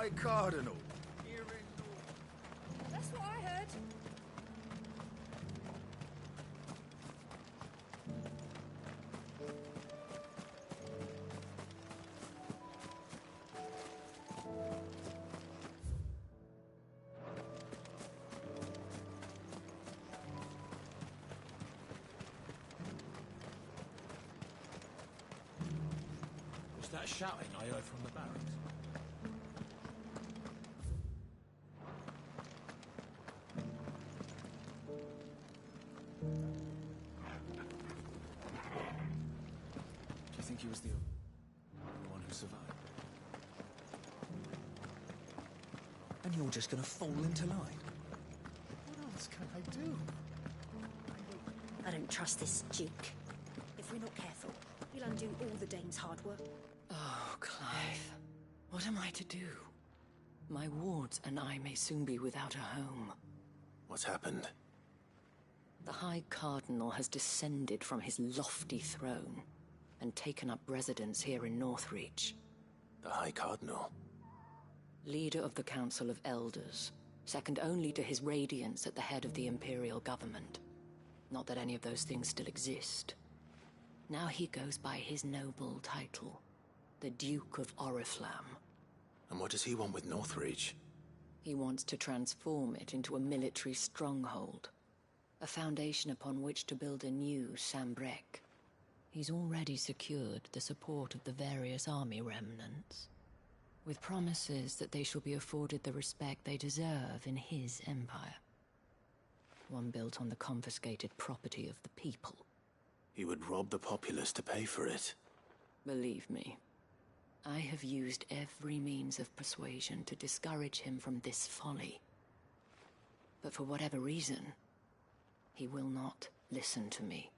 High Cardinal. That's what I heard. Was that shouting I heard from the barracks? Do you think he was the one who survived? And you're just gonna fall into line? What else can I do? I don't trust this Duke. If we're not careful, he'll undo all the Dane's hard work. Oh, Clive. What am I to do? My wards and I may soon be without a home. What's happened? The High Cardinal has descended from his lofty throne and taken up residence here in Northreach. The High Cardinal? Leader of the Council of Elders, second only to his Radiance at the head of the Imperial government. Not that any of those things still exist. Now he goes by his noble title, the Duke of Oriflamme. And what does he want with Northreach? He wants to transform it into a military stronghold, a foundation upon which to build a new Sambrec. He's already secured the support of the various army remnants, with promises that they shall be afforded the respect they deserve in his empire. One built on the confiscated property of the people. He would rob the populace to pay for it. Believe me, I have used every means of persuasion to discourage him from this folly. But for whatever reason, he will not listen to me.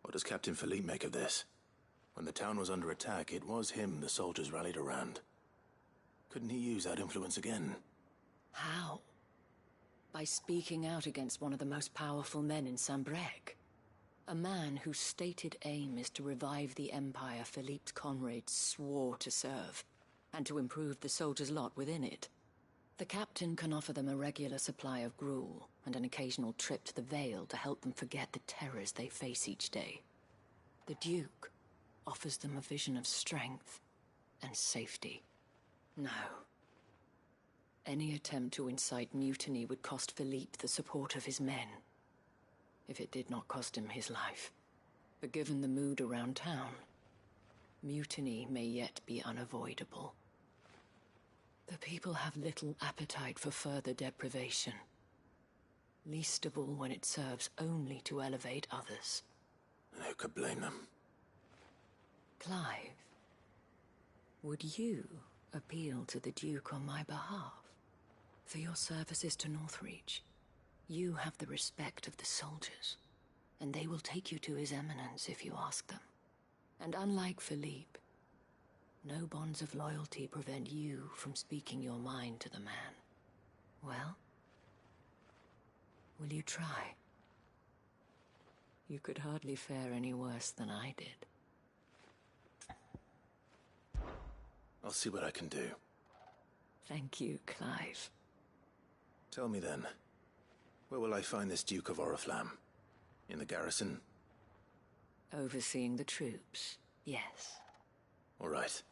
What does Captain Philippe make of this? When the town was under attack, it was him the soldiers rallied around. Couldn't he use that influence again? How? By speaking out against one of the most powerful men in Sambrec. A man whose stated aim is to revive the empire Philippe's comrades swore to serve, and to improve the soldiers' lot within it. The captain can offer them a regular supply of gruel, and an occasional trip to the Vale to help them forget the terrors they face each day. The Duke offers them a vision of strength and safety. No. Any attempt to incite mutiny would cost Philippe the support of his men. If it did not cost him his life. But given the mood around town, mutiny may yet be unavoidable. The people have little appetite for further deprivation. Least of all when it serves only to elevate others. And who could blame them? Clive, would you appeal to the Duke on my behalf? For your services to Northreach, you have the respect of the soldiers, and they will take you to His Eminence if you ask them. And unlike Philippe, no bonds of loyalty prevent you from speaking your mind to the man. Well, will you try? You could hardly fare any worse than I did. I'll see what I can do. Thank you, Clive. Tell me then, where will I find this Duke of Oriflamme? In the garrison? Overseeing the troops, yes. All right.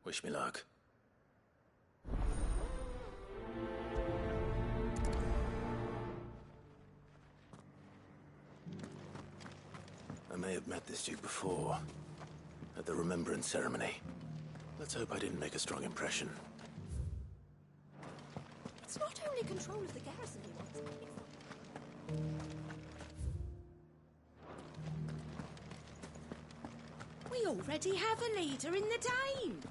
Wish me luck. I may have met this Duke before, at the Remembrance Ceremony. Let's hope I didn't make a strong impression. It's not only control of the garrison he wants. We already have a leader in the Dane.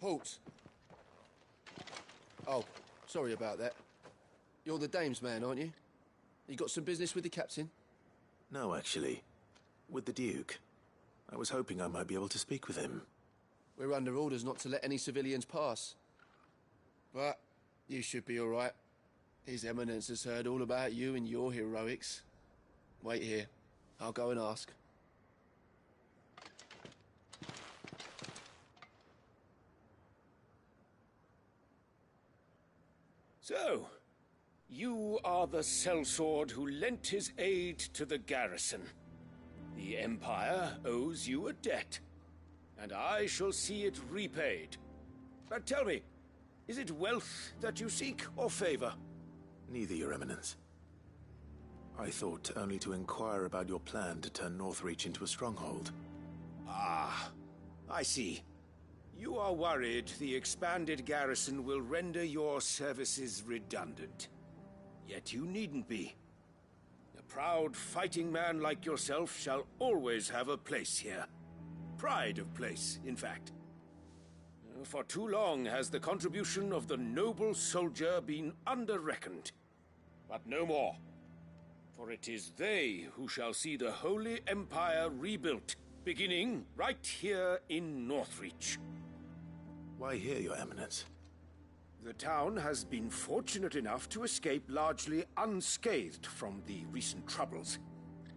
Halt! Oh, sorry about that. You're the dame's man, aren't you? You got some business with the captain? No, actually. With the Duke. I was hoping I might be able to speak with him. We're under orders not to let any civilians pass. But you should be all right. His Eminence has heard all about you and your heroics. Wait here. I'll go and ask. So, you are the sellsword who lent his aid to the garrison. The Empire owes you a debt, and I shall see it repaid. But tell me, is it wealth that you seek, or favor? Neither, Your Eminence. I thought only to inquire about your plan to turn Northreach into a stronghold. Ah, I see. You are worried the expanded garrison will render your services redundant. Yet you needn't be. A proud fighting man like yourself shall always have a place here. Pride of place, in fact. For too long has the contribution of the noble soldier been under-reckoned. But no more. For it is they who shall see the Holy Empire rebuilt, beginning right here in Northreach. Why here, Your Eminence? The town has been fortunate enough to escape largely unscathed from the recent troubles.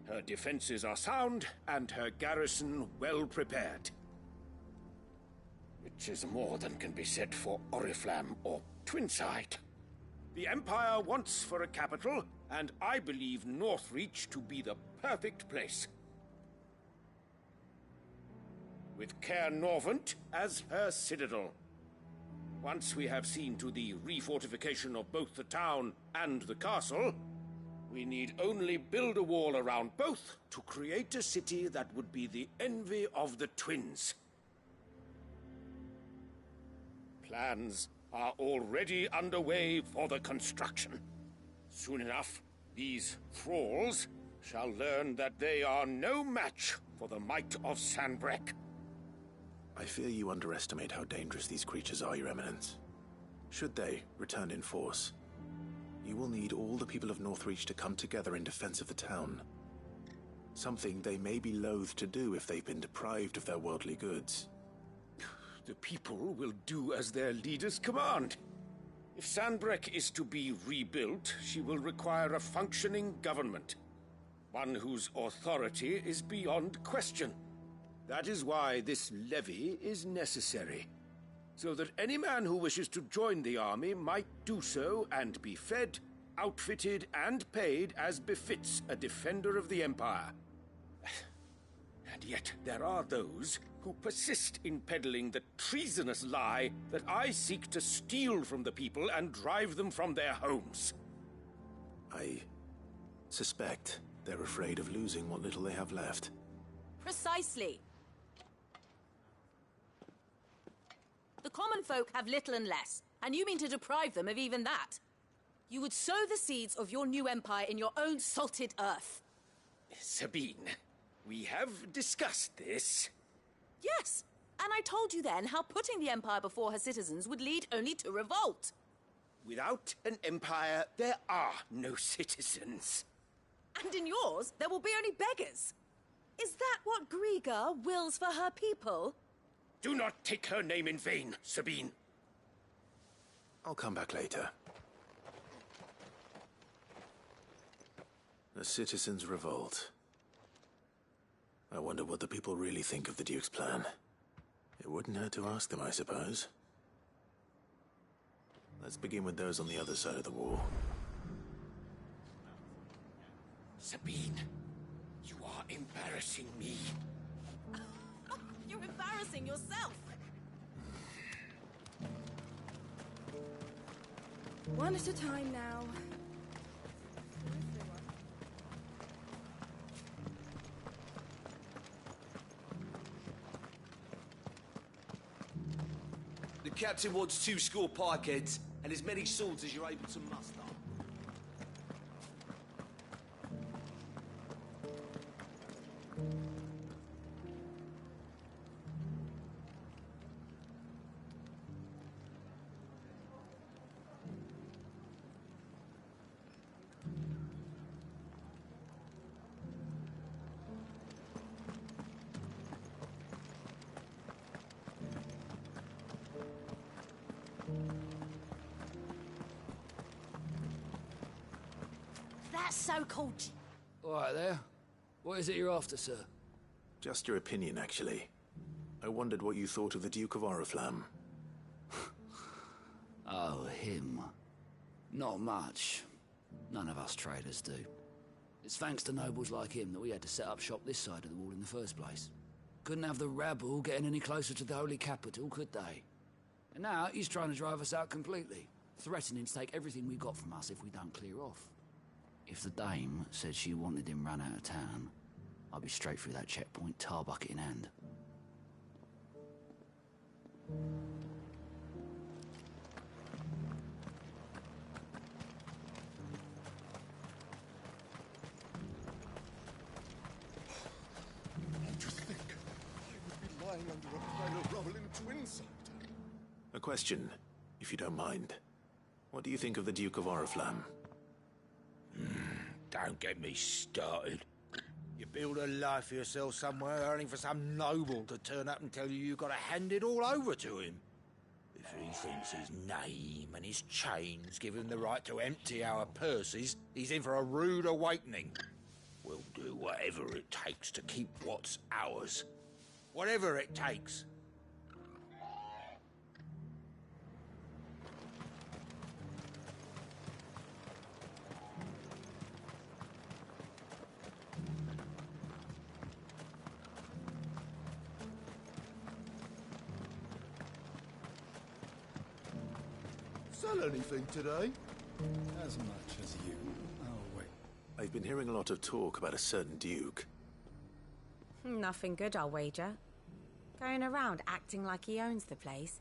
Her defenses are sound, and her garrison well prepared. Which is more than can be said for Oriflamme or Twinside. The Empire wants for a capital, and I believe Northreach to be the perfect place. With Caer Norvent as her citadel. Once we have seen to the refortification of both the town and the castle, we need only build a wall around both to create a city that would be the envy of the twins. Plans are already underway for the construction. Soon enough, these thralls shall learn that they are no match for the might of Sanbreque. I fear you underestimate how dangerous these creatures are, Your Eminence. Should they return in force, you will need all the people of Northreach to come together in defense of the town. Something they may be loath to do if they've been deprived of their worldly goods. The people will do as their leaders command. If Sanbreque is to be rebuilt, she will require a functioning government. One whose authority is beyond question. That is why this levy is necessary. So that any man who wishes to join the army might do so and be fed, outfitted, and paid as befits a defender of the Empire. And yet there are those who persist in peddling the treasonous lie that I seek to steal from the people and drive them from their homes. I suspect they're afraid of losing what little they have left. Precisely. The common folk have little and less, and you mean to deprive them of even that. You would sow the seeds of your new empire in your own salted earth. Sabine, we have discussed this. Yes, and I told you then how putting the empire before her citizens would lead only to revolt. Without an empire, there are no citizens. And in yours, there will be only beggars. Is that what Griga wills for her people? Do not take her name in vain, Sabine. I'll come back later. The citizens revolt. I wonder what the people really think of the Duke's plan. It wouldn't hurt to ask them, I suppose. Let's begin with those on the other side of the wall. Sabine, you are embarrassing me. You're embarrassing yourself. One at a time now. The captain wants 2 score pikeheads and as many swords as you're able to muster. That so-called... All right there. What is it you're after, sir? Just your opinion, actually. I wondered what you thought of the Duke of Oriflamme. Oh, him. Not much. None of us traders do. It's thanks to nobles like him that we had to set up shop this side of the wall in the first place. Couldn't have the rabble getting any closer to the holy capital, could they? And now he's trying to drive us out completely, threatening to take everything we got from us if we don't clear off. If the dame said she wanted him run out of town, I'd be straight through that checkpoint, tar bucket in hand. Just think, I would be lying under a pile of rubble in Twinside. A question, if you don't mind. What do you think of the Duke of Oriflamme? Don't get me started. You build a life for yourself somewhere, earning for some noble to turn up and tell you you've got to hand it all over to him. If he thinks his name and his chains give him the right to empty our purses, he's in for a rude awakening. We'll do whatever it takes to keep what's ours. Whatever it takes. Sell anything today? As much as you. Oh, wait. I've been hearing a lot of talk about a certain duke. Nothing good, I'll wager. Going around acting like he owns the place.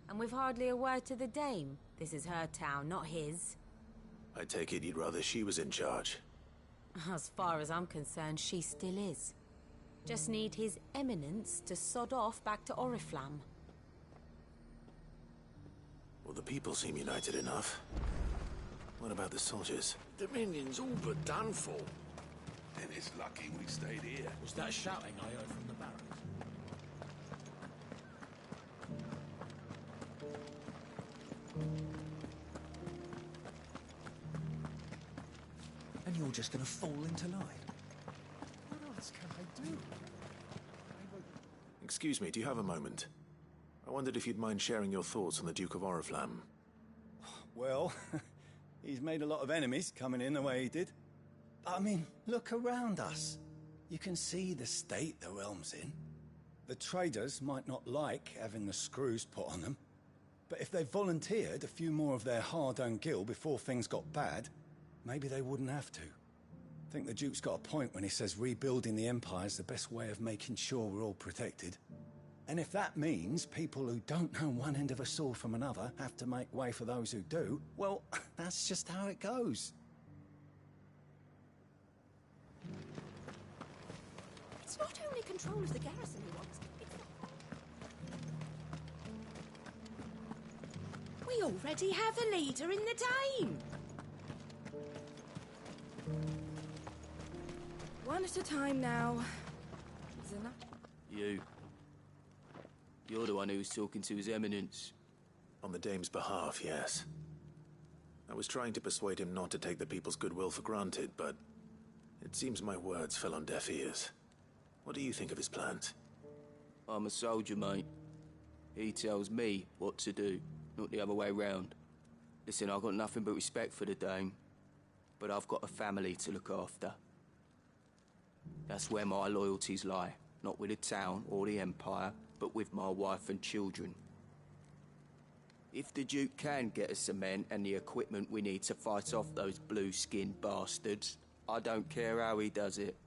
And with hardly a word to the dame. This is her town, not his. I take it you'd rather she was in charge. As far as I'm concerned, she still is. Just need his eminence to sod off back to Oriflamme. Well, the people seem united enough. What about the soldiers? Dominion's all but done for. Then it's lucky we stayed here. Was that shouting I heard from the barracks? And you're just gonna fall into line? What else can I do? Excuse me, do you have a moment? I wondered if you'd mind sharing your thoughts on the Duke of Oriflamme. Well, he's made a lot of enemies coming in the way he did. I mean, look around us. You can see the state the realm's in. The traders might not like having the screws put on them, but if they volunteered a few more of their hard-earned gil before things got bad, maybe they wouldn't have to. I think the Duke's got a point when he says rebuilding the Empire's the best way of making sure we're all protected. And if that means people who don't know one end of a sword from another have to make way for those who do, well, that's just how it goes. It's not only control of the garrison he wants. We already have a leader in the Dame. One at a time now. Is enough? You. You're the one who was talking to His Eminence. On the Dame's behalf, yes. I was trying to persuade him not to take the people's goodwill for granted, but it seems my words fell on deaf ears. What do you think of his plans? I'm a soldier, mate. He tells me what to do, not the other way round. Listen, I've got nothing but respect for the Dame, but I've got a family to look after. That's where my loyalties lie, not with the town or the Empire, but with my wife and children. If the Duke can get us some men and the equipment we need to fight off those blue-skinned bastards, I don't care how he does it.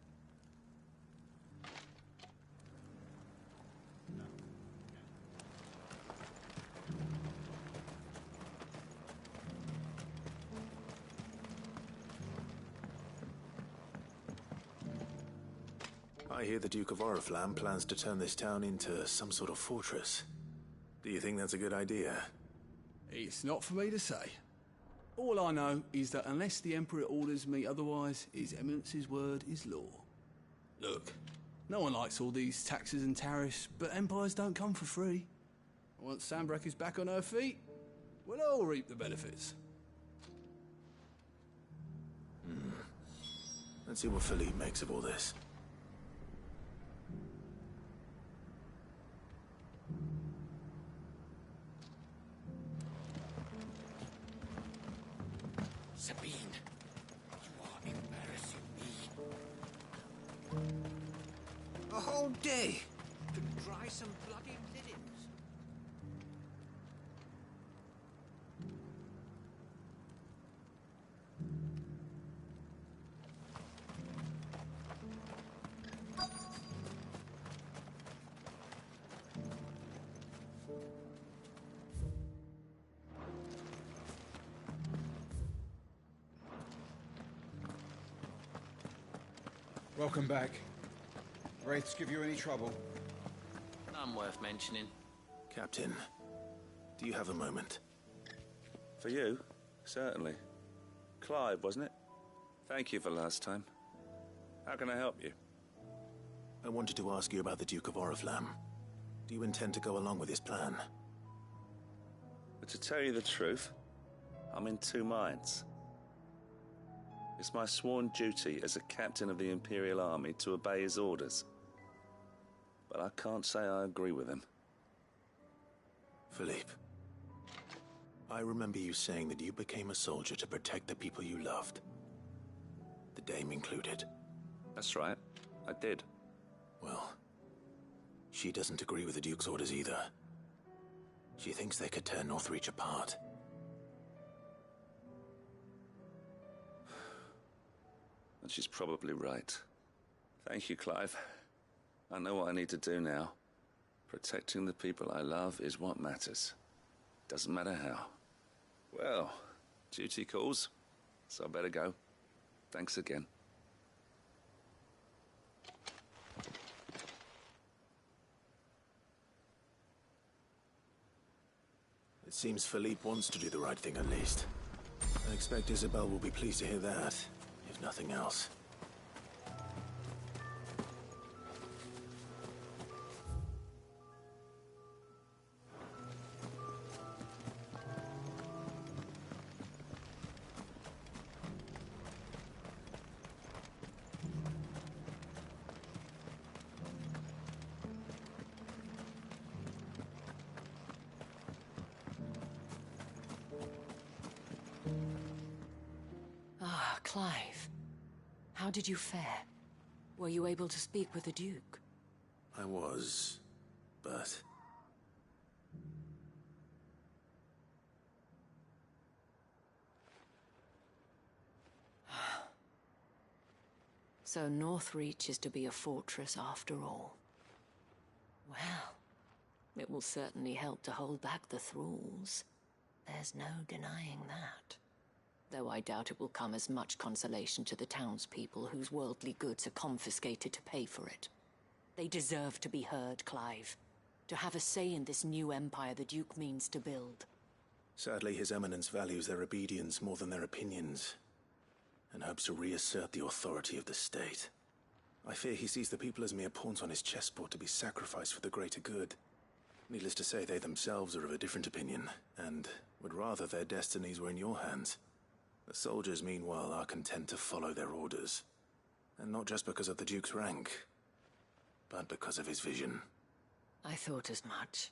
I hear the Duke of Oriflamme plans to turn this town into some sort of fortress. Do you think that's a good idea? It's not for me to say. All I know is that unless the Emperor orders me otherwise, His Eminence's word is law. Look, no one likes all these taxes and tariffs, but empires don't come for free. Once Sanbreque is back on her feet, we'll all reap the benefits. Let's see what Philippe makes of all this. Sabine, you are embarrassing me. A whole day to dry some bloody linens. Welcome back. Wraiths give you any trouble? None worth mentioning. Captain, do you have a moment? For you? Certainly. Clive, wasn't it? Thank you for last time. How can I help you? I wanted to ask you about the Duke of Oriflamme. Do you intend to go along with his plan? But to tell you the truth, I'm in two minds. It's my sworn duty as a captain of the Imperial Army to obey his orders. But I can't say I agree with him. Philippe, I remember you saying that you became a soldier to protect the people you loved. The Dame included. That's right, I did. Well, she doesn't agree with the Duke's orders either. She thinks they could tear Northreach apart. And she's probably right. Thank you, Clive. I know what I need to do now. Protecting the people I love is what matters. Doesn't matter how. Well, duty calls, so I better go. Thanks again. It seems Philippe wants to do the right thing at least. I expect Isabel will be pleased to hear that, if nothing else. Clive, how did you fare? Were you able to speak with the Duke? I was, but... So Northreach is to be a fortress after all. Well, it will certainly help to hold back the thralls. There's no denying that. Though I doubt it will come as much consolation to the townspeople whose worldly goods are confiscated to pay for it. They deserve to be heard, Clive. To have a say in this new empire the Duke means to build. Sadly, His Eminence values their obedience more than their opinions, and hopes to reassert the authority of the state. I fear he sees the people as mere pawns on his chessboard to be sacrificed for the greater good. Needless to say, they themselves are of a different opinion, and would rather their destinies were in your hands. The soldiers, meanwhile, are content to follow their orders. And not just because of the Duke's rank, but because of his vision. I thought as much.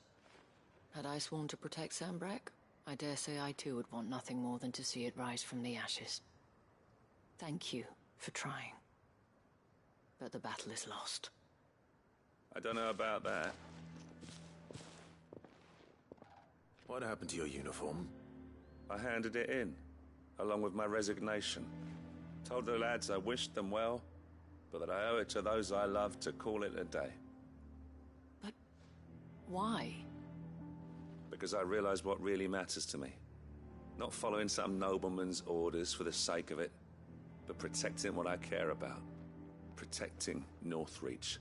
Had I sworn to protect Sanbreque, I dare say I too would want nothing more than to see it rise from the ashes. Thank you for trying. But the battle is lost. I don't know about that. What happened to your uniform? I handed it in, along with my resignation. Told the lads I wished them well, but that I owe it to those I love to call it a day. But why? Because I realize what really matters to me. Not following some nobleman's orders for the sake of it, but protecting what I care about. Protecting Northreach.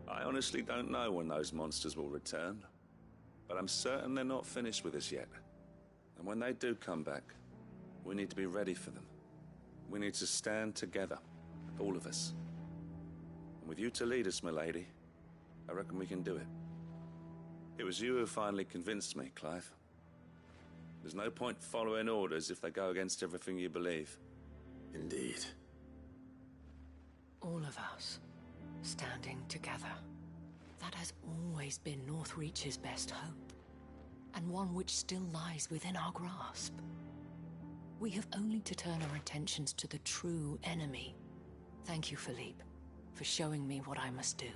I honestly don't know when those monsters will return, but I'm certain they're not finished with us yet. And when they do come back, we need to be ready for them. We need to stand together, all of us. And with you to lead us, milady, I reckon we can do it. It was you who finally convinced me, Clive. There's no point following orders if they go against everything you believe. Indeed. All of us, standing together. That has always been Northreach's best hope, and one which still lies within our grasp. We have only to turn our attentions to the true enemy. Thank you, Philippe, for showing me what I must do.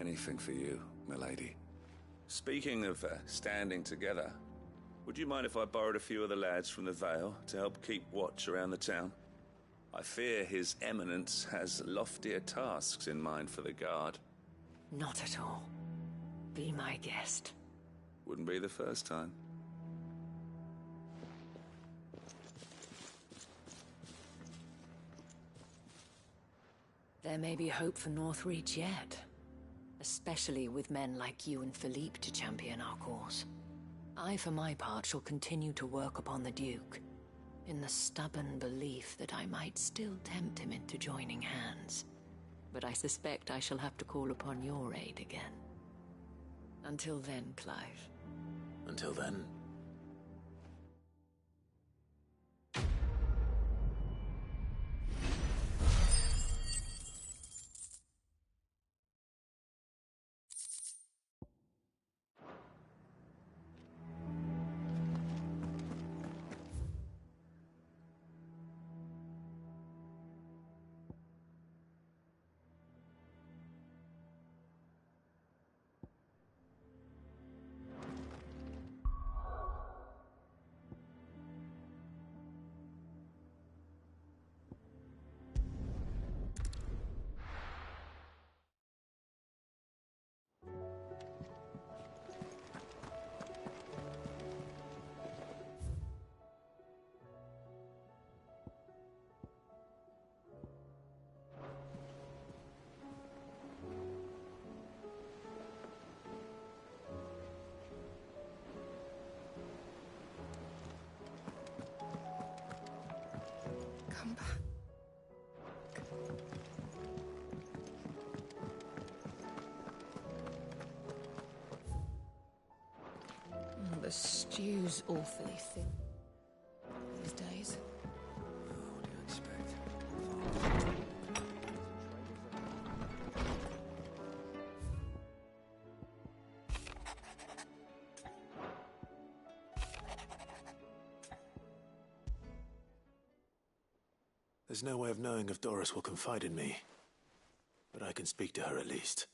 Anything for you, milady. Speaking of standing together, would you mind if I borrowed a few of the lads from the Vale to help keep watch around the town? I fear His Eminence has loftier tasks in mind for the guard. Not at all. Be my guest. Wouldn't be the first time. There may be hope for Northreach yet. Especially with men like you and Philippe to champion our cause. I, for my part, shall continue to work upon the Duke, in the stubborn belief that I might still tempt him into joining hands. But I suspect I shall have to call upon your aid again. Until then, Clive. Until then... Come back. The stew's awfully thin these days. What do you expect? There's no way of knowing if Doris will confide in me. But I can speak to her at least.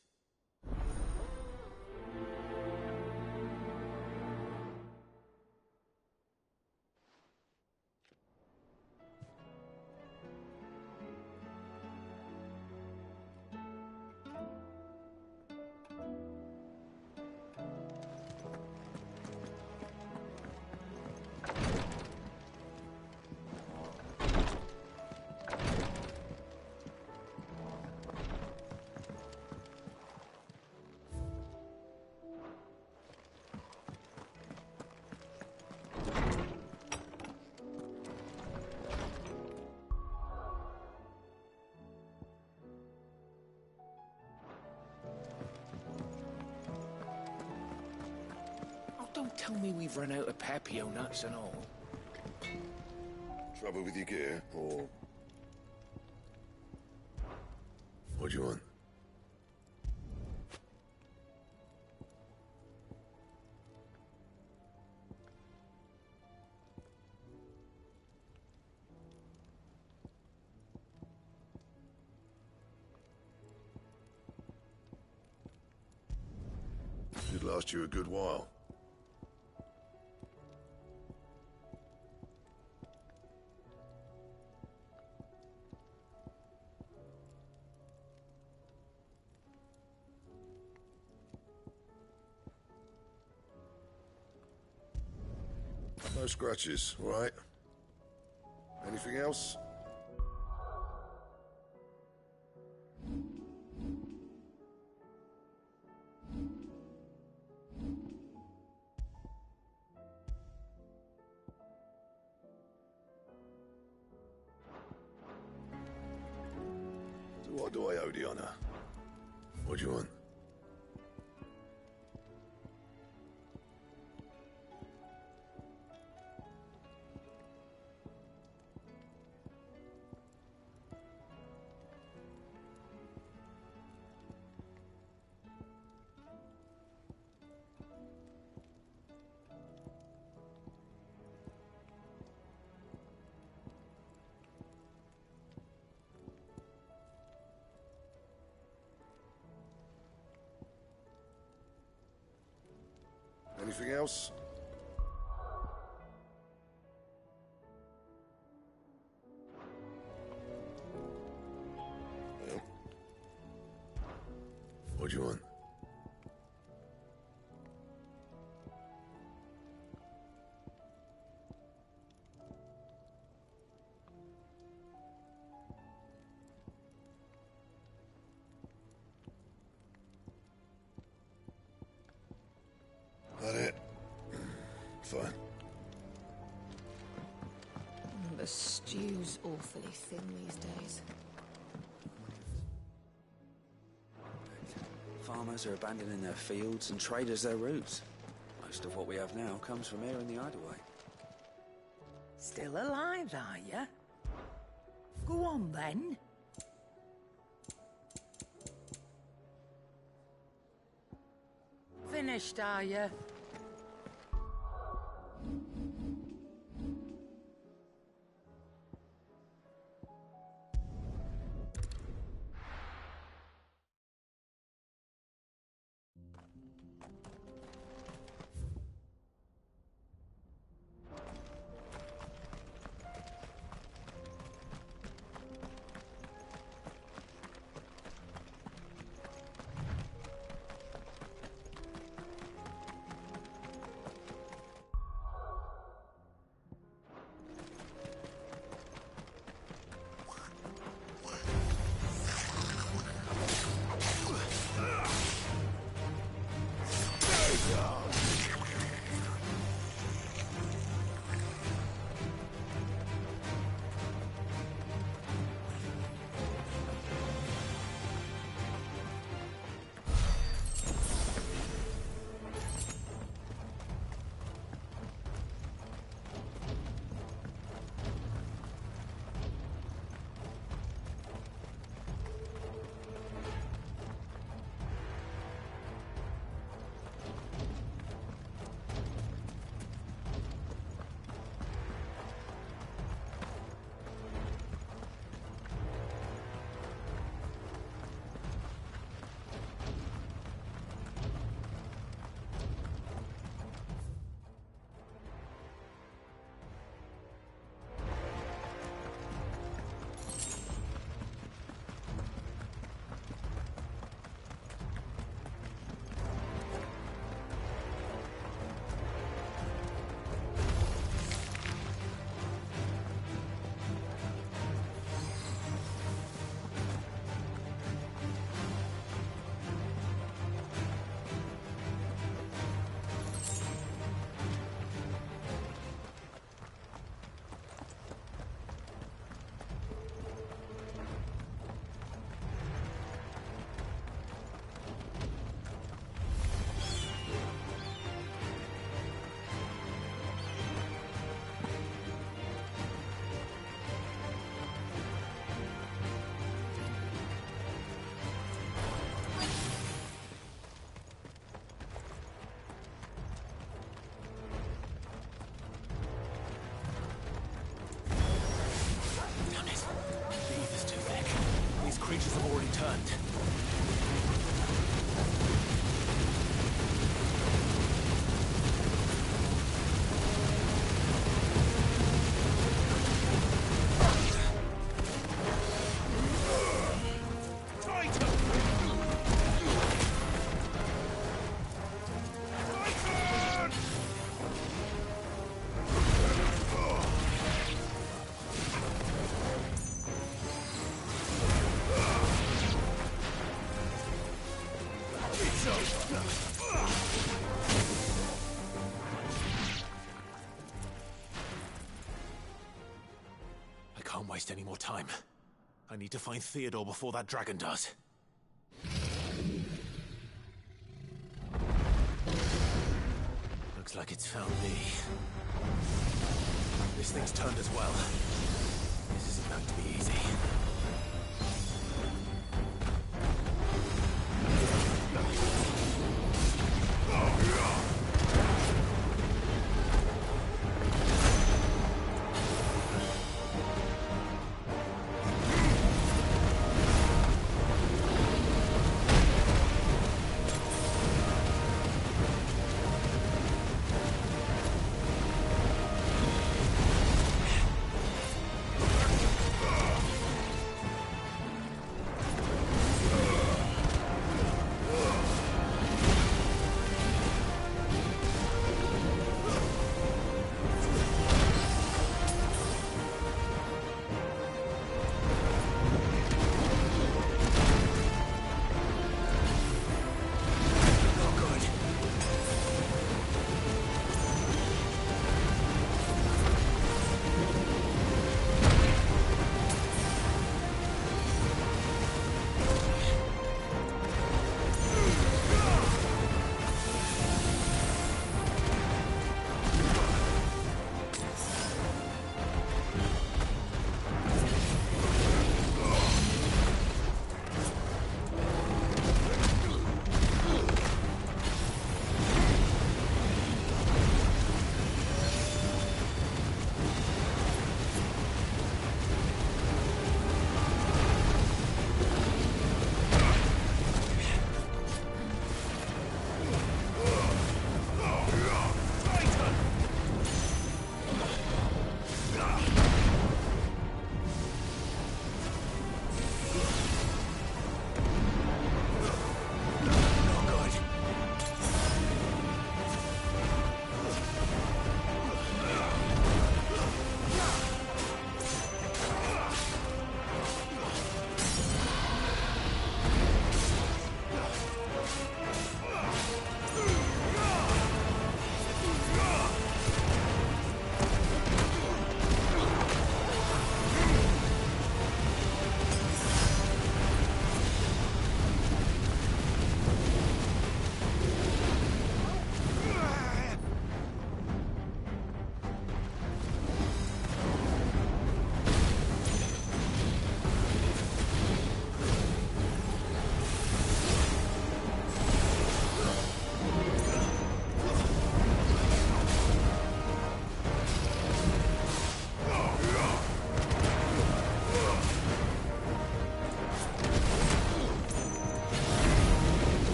Don't tell me we've run out of papio nuts and all. Trouble with your gear, or... What do you want? Should last you a good while. No scratches, all right? Anything else? So what do I owe the honor? What do you want? Anything else? Well, what do you want? That it? Fine. The stew's awfully thin these days. Farmers are abandoning their fields and traders their roots. Most of what we have now comes from here in the Hideaway. Still alive, are you? Go on, then. Finished, are you? Creatures have already turned. I can't waste any more time. I need to find Theodore before that dragon does. Looks like it's found me. This thing's turned as well. This isn't going to be easy.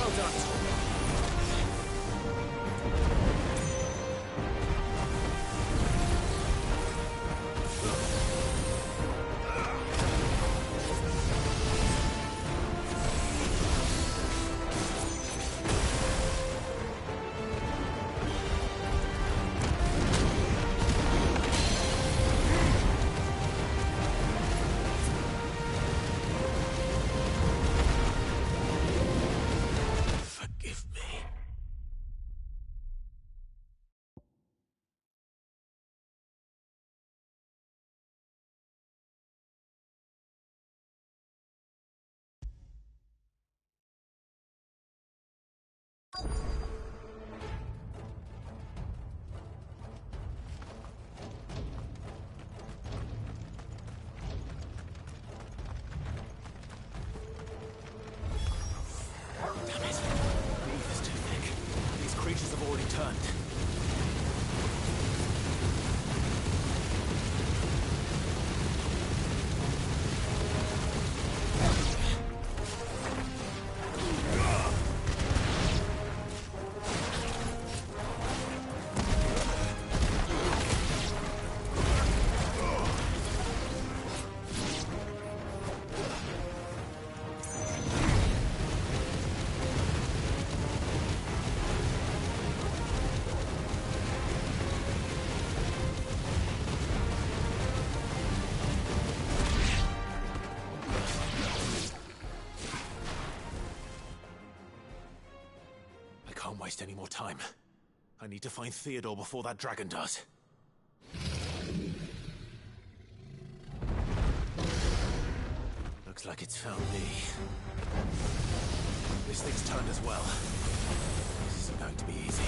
Well done, Tom. Damn it. The ether's too thick. These creatures have already turned. Can't waste any more time. I need to find Theodore before that dragon does. Looks like it's found me. This thing's turned as well. This isn't going to be easy.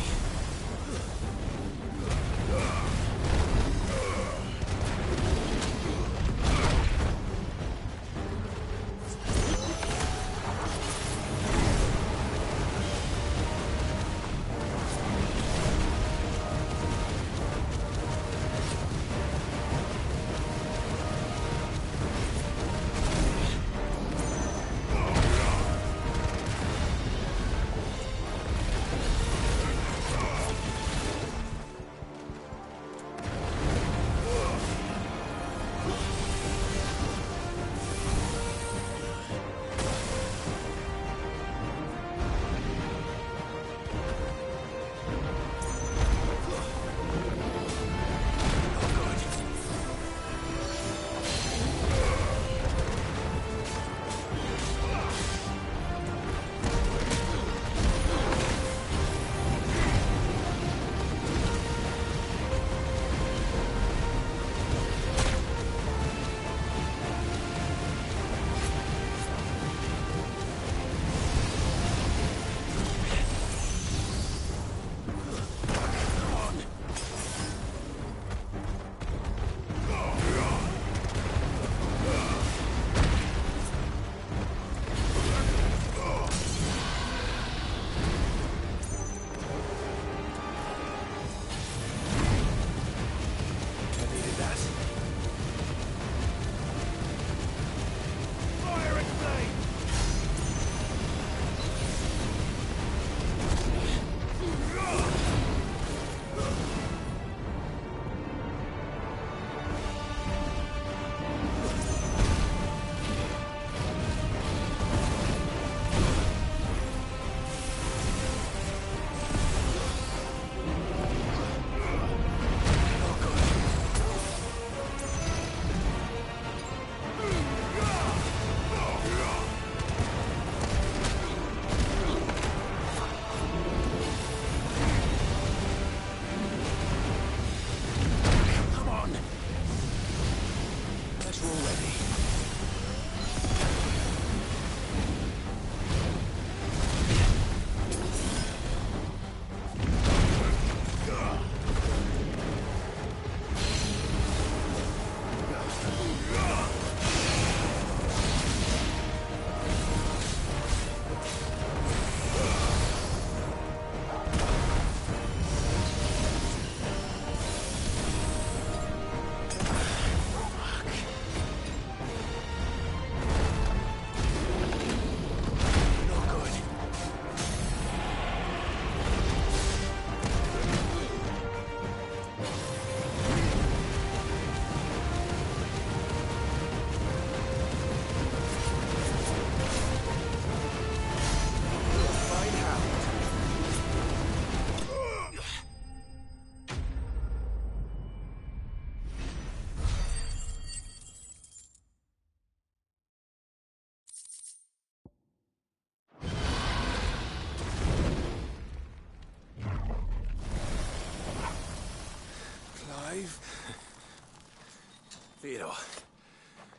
Theodore,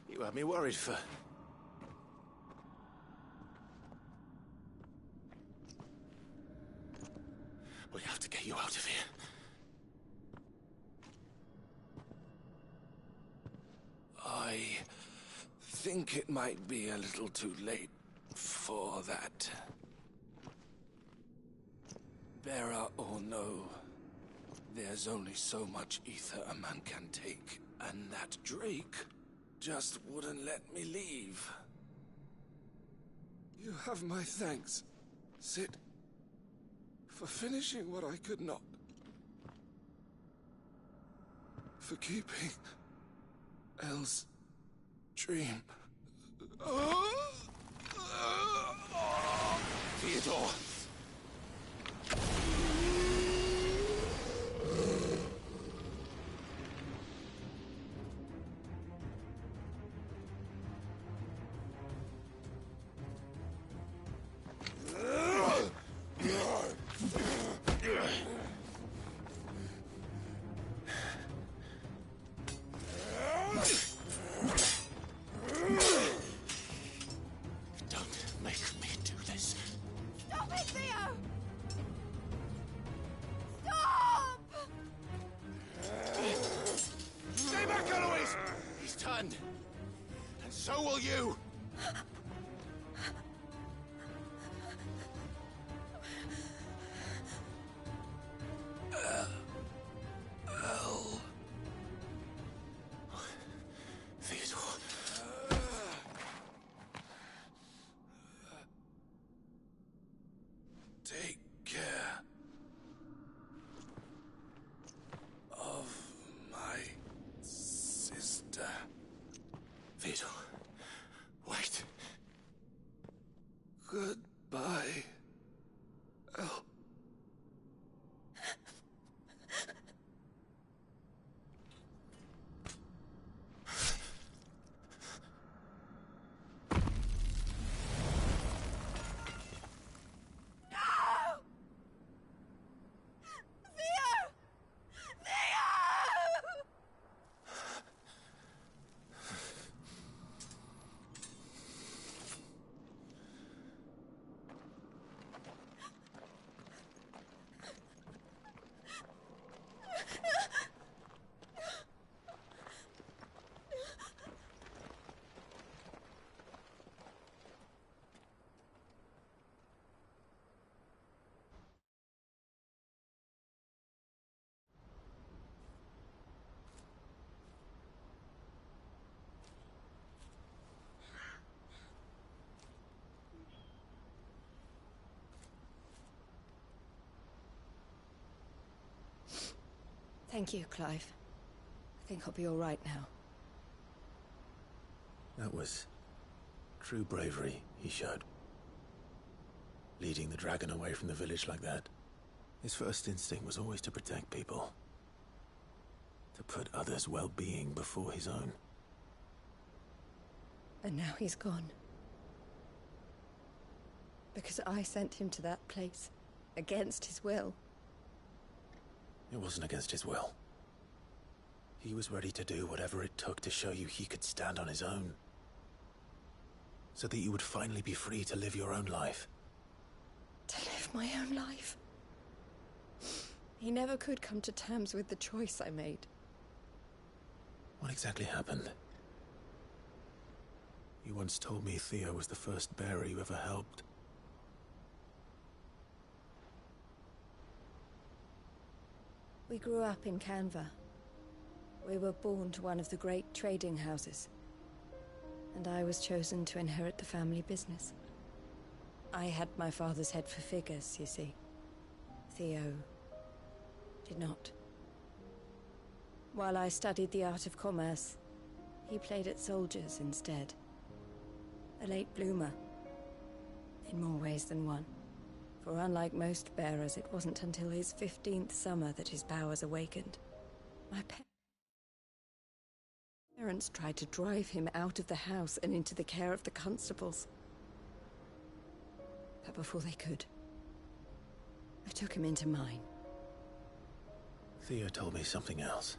you had me worried for... We have to get you out of here. I think it might be a little too late for that. Bearer or no, there's only so much ether a man can take, and that Drake just wouldn't let me leave. You have my thanks, Sid, for finishing what I could not. For keeping Elle's dream. Theodore! And so will you! Theodore. Take care of my sister. Theodore, wait. Goodbye, Elle. Thank you, Clive. I think I'll be all right now. That was true bravery he showed. Leading the dragon away from the village like that. His first instinct was always to protect people. To put others' well-being before his own. And now he's gone. Because I sent him to that place, against his will. It wasn't against his will. He was ready to do whatever it took to show you he could stand on his own. So that you would finally be free to live your own life. To live my own life? He never could come to terms with the choice I made. What exactly happened? You once told me Theo was the first bearer you ever helped. We grew up in Canva. We were born to one of the great trading houses. And I was chosen to inherit the family business. I had my father's head for figures, you see. Theo did not. While I studied the art of commerce, he played at soldiers instead. A late bloomer. In more ways than one. For unlike most bearers, it wasn't until his 15th summer that his powers awakened. My parents tried to drive him out of the house and into the care of the constables. But before they could, I took him into mine. Theo told me something else.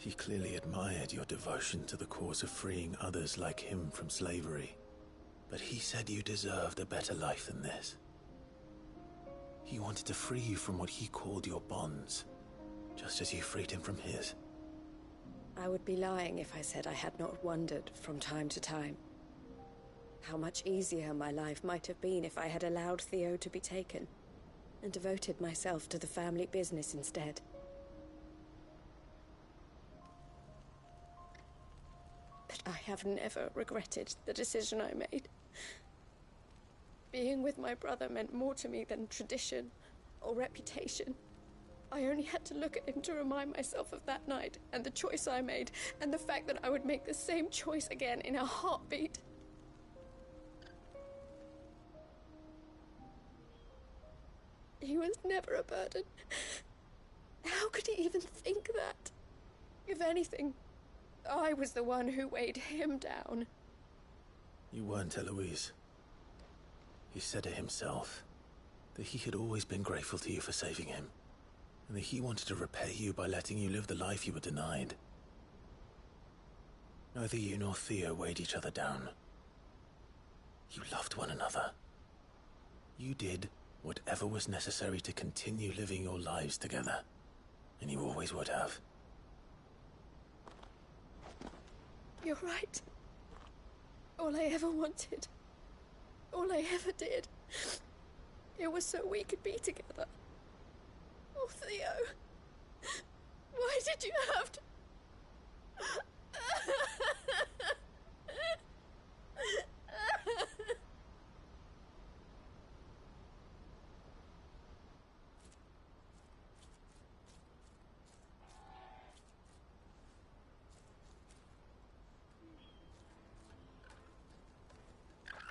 He clearly admired your devotion to the cause of freeing others like him from slavery. But he said you deserved a better life than this. He wanted to free you from what he called your bonds, just as you freed him from his. I would be lying if I said I had not wondered from time to time how much easier my life might have been if I had allowed Theo to be taken and devoted myself to the family business instead. But I have never regretted the decision I made. Being with my brother meant more to me than tradition or reputation. I only had to look at him to remind myself of that night and the choice I made, and the fact that I would make the same choice again in a heartbeat. He was never a burden. How could he even think that? If anything, I was the one who weighed him down. You weren't, Eloise. He said it himself, that he had always been grateful to you for saving him, and that he wanted to repay you by letting you live the life you were denied. Neither you nor Theo weighed each other down. You loved one another. You did whatever was necessary to continue living your lives together, and you always would have. You're right. All I ever wanted, all I ever did, it was so we could be together. Oh, Theo, why did you have to...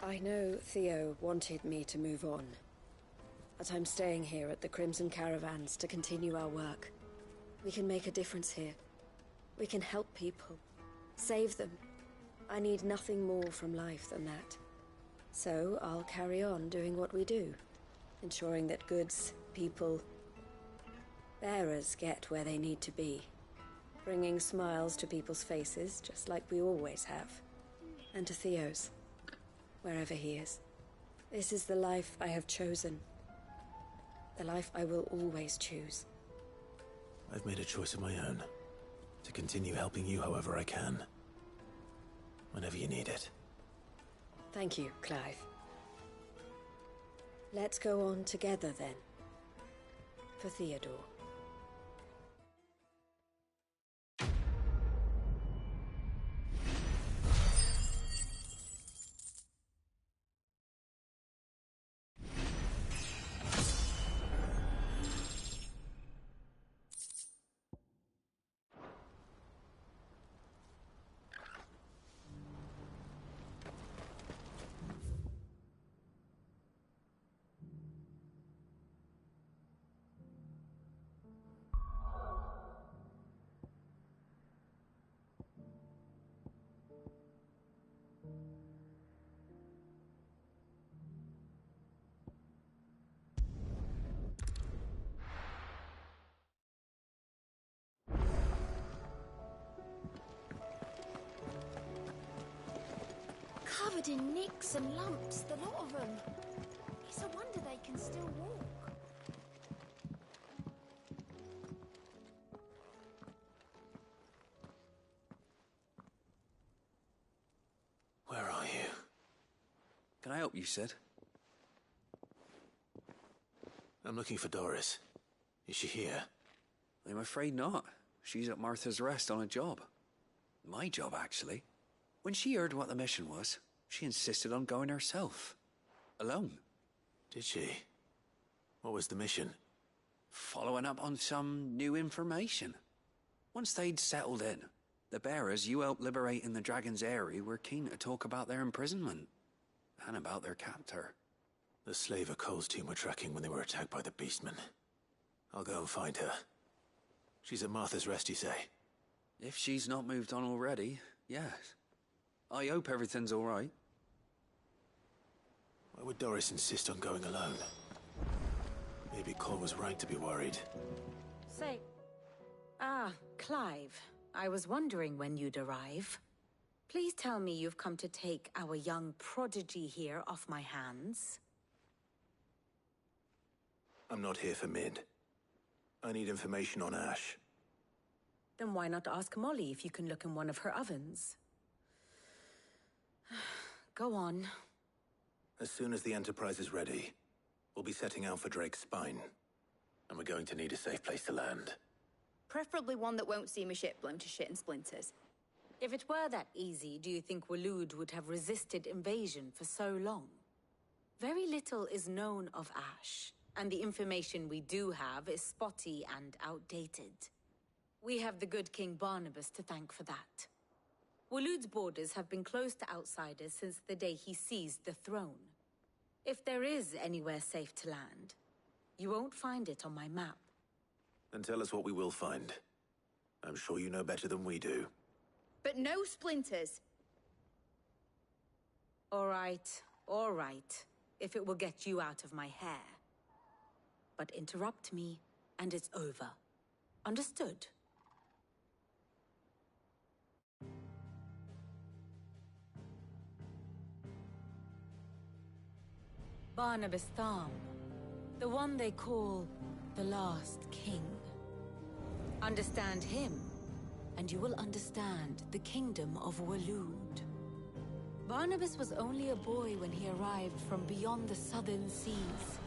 I know Theo wanted me to move on, but I'm staying here at the Crimson Caravans to continue our work. We can make a difference here. We can help people, save them. I need nothing more from life than that. So I'll carry on doing what we do, ensuring that goods, people, bearers get where they need to be, bringing smiles to people's faces just like we always have, and to Theo's. Wherever he is. This is the life I have chosen. The life I will always choose. I've made a choice of my own. To continue helping you however I can. Whenever you need it. Thank you, Clive. Let's go on together then. For Theodore. Covered in nicks and lumps, the lot of them. It's a wonder they can still walk. Where are you? Can I help you, Sid? I'm looking for Doris. Is she here? I'm afraid not. She's at Martha's Rest on a job. My job, actually. When she heard what the mission was, she insisted on going herself. Alone. Did she? What was the mission? Following up on some new information. Once they'd settled in, the bearers you helped liberate in the Dragon's Eyrie were keen to talk about their imprisonment. And about their captor. The slaver Cole's team were tracking when they were attacked by the Beastmen. I'll go and find her. She's at Martha's Rest, you say? If she's not moved on already, yes. I hope everything's all right. Why would Doris insist on going alone? Maybe Cole was right to be worried. Say, Clive. I was wondering when you'd arrive. Please tell me you've come to take our young prodigy here off my hands. I'm not here for Mid. I need information on Ash. Then why not ask Molly if you can look in one of her ovens? Go on. As soon as the Enterprise is ready, we'll be setting out for Drake's Spine. And we're going to need a safe place to land. Preferably one that won't see my ship blown to shit and splinters. If it were that easy, do you think Waloed would have resisted invasion for so long? Very little is known of Ash, and the information we do have is spotty and outdated. We have the good King Barnabas to thank for that. Waloed's borders have been closed to outsiders since the day he seized the throne. If there is anywhere safe to land, you won't find it on my map. Then tell us what we will find. I'm sure you know better than we do. But no splinters! All right, if it will get you out of my hair. But interrupt me, and it's over. Understood? Barnabas Tharm, the one they call the Last King. Understand him, and you will understand the kingdom of Waloed. Barnabas was only a boy when he arrived from beyond the southern seas,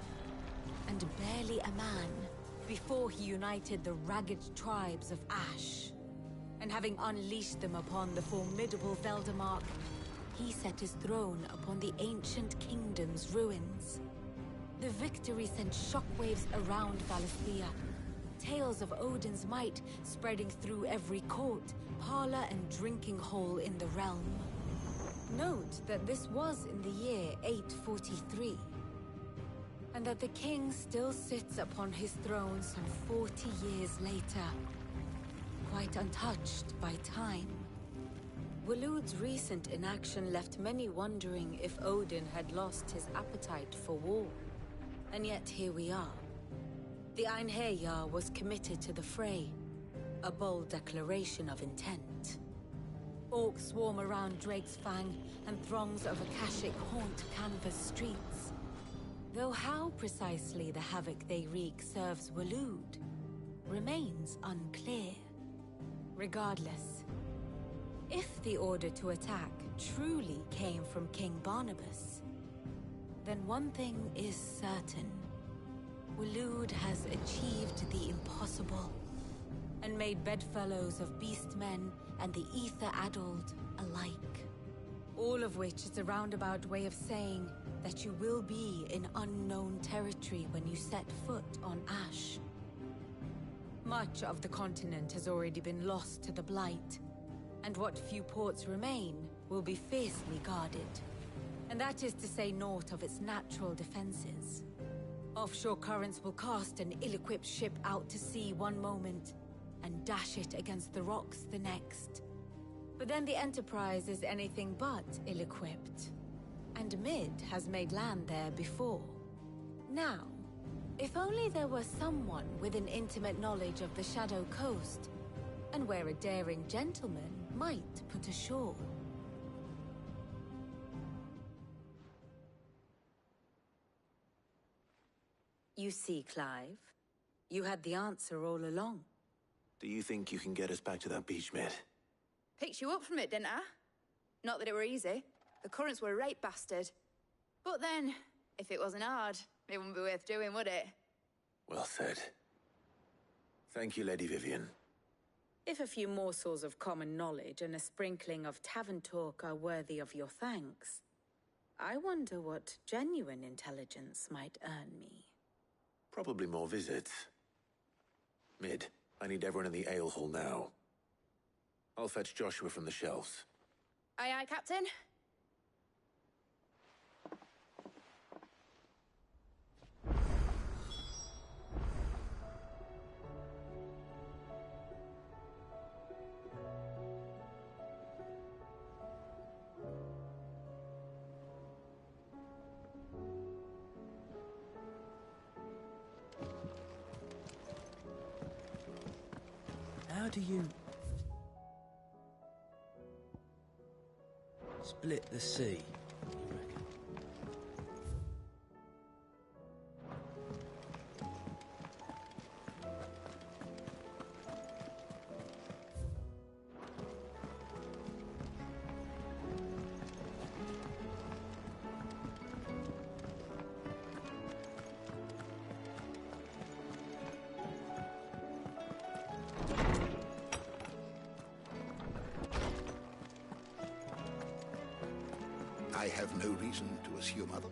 and barely a man before he united the ragged tribes of Ash. And having unleashed them upon the formidable Veldamark, he set his throne upon the ancient kingdom's ruins. The victory sent shockwaves around Valisthea, tales of Odin's might spreading through every court, parlor, and drinking hole in the realm. Note that this was in the year 843, and that the king still sits upon his throne some 40 years later, quite untouched by time. Waloed's recent inaction left many wondering if Odin had lost his appetite for war. And yet here we are. The Einherjar was committed to the fray, a bold declaration of intent. Orcs swarm around Drake's Fang, and throngs of Akashic haunt Canva's streets. Though how precisely the havoc they wreak serves Waloed remains unclear. Regardless, if the order to attack truly came from King Barnabas, then one thing is certain. Waloed has achieved the impossible, and made bedfellows of beastmen and the ether-addled alike. All of which is a roundabout way of saying that you will be in unknown territory when you set foot on Ash. Much of the continent has already been lost to the Blight, and what few ports remain will be fiercely guarded. And that is to say naught of its natural defenses. Offshore currents will cast an ill-equipped ship out to sea one moment, and dash it against the rocks the next. But then the Enterprise is anything but ill-equipped. And Mid has made land there before. Now, if only there were someone with an intimate knowledge of the Shadow Coast, and where a daring gentleman might put ashore. You see, Clive, you had the answer all along. Do you think you can get us back to that beach, Mid? Picked you up from it, didn't I? Not that it were easy. The currents were a right bastard. But then, if it wasn't hard, it wouldn't be worth doing, would it? Well said. Thank you, Lady Vivian. If a few morsels of common knowledge and a sprinkling of tavern talk are worthy of your thanks, I wonder what genuine intelligence might earn me. Probably more visits. Mid, I need everyone in the ale hall now. I'll fetch Joshua from the shelves. Aye, aye, Captain. How do you... split the sea, you reckon? I have no reason to assume other.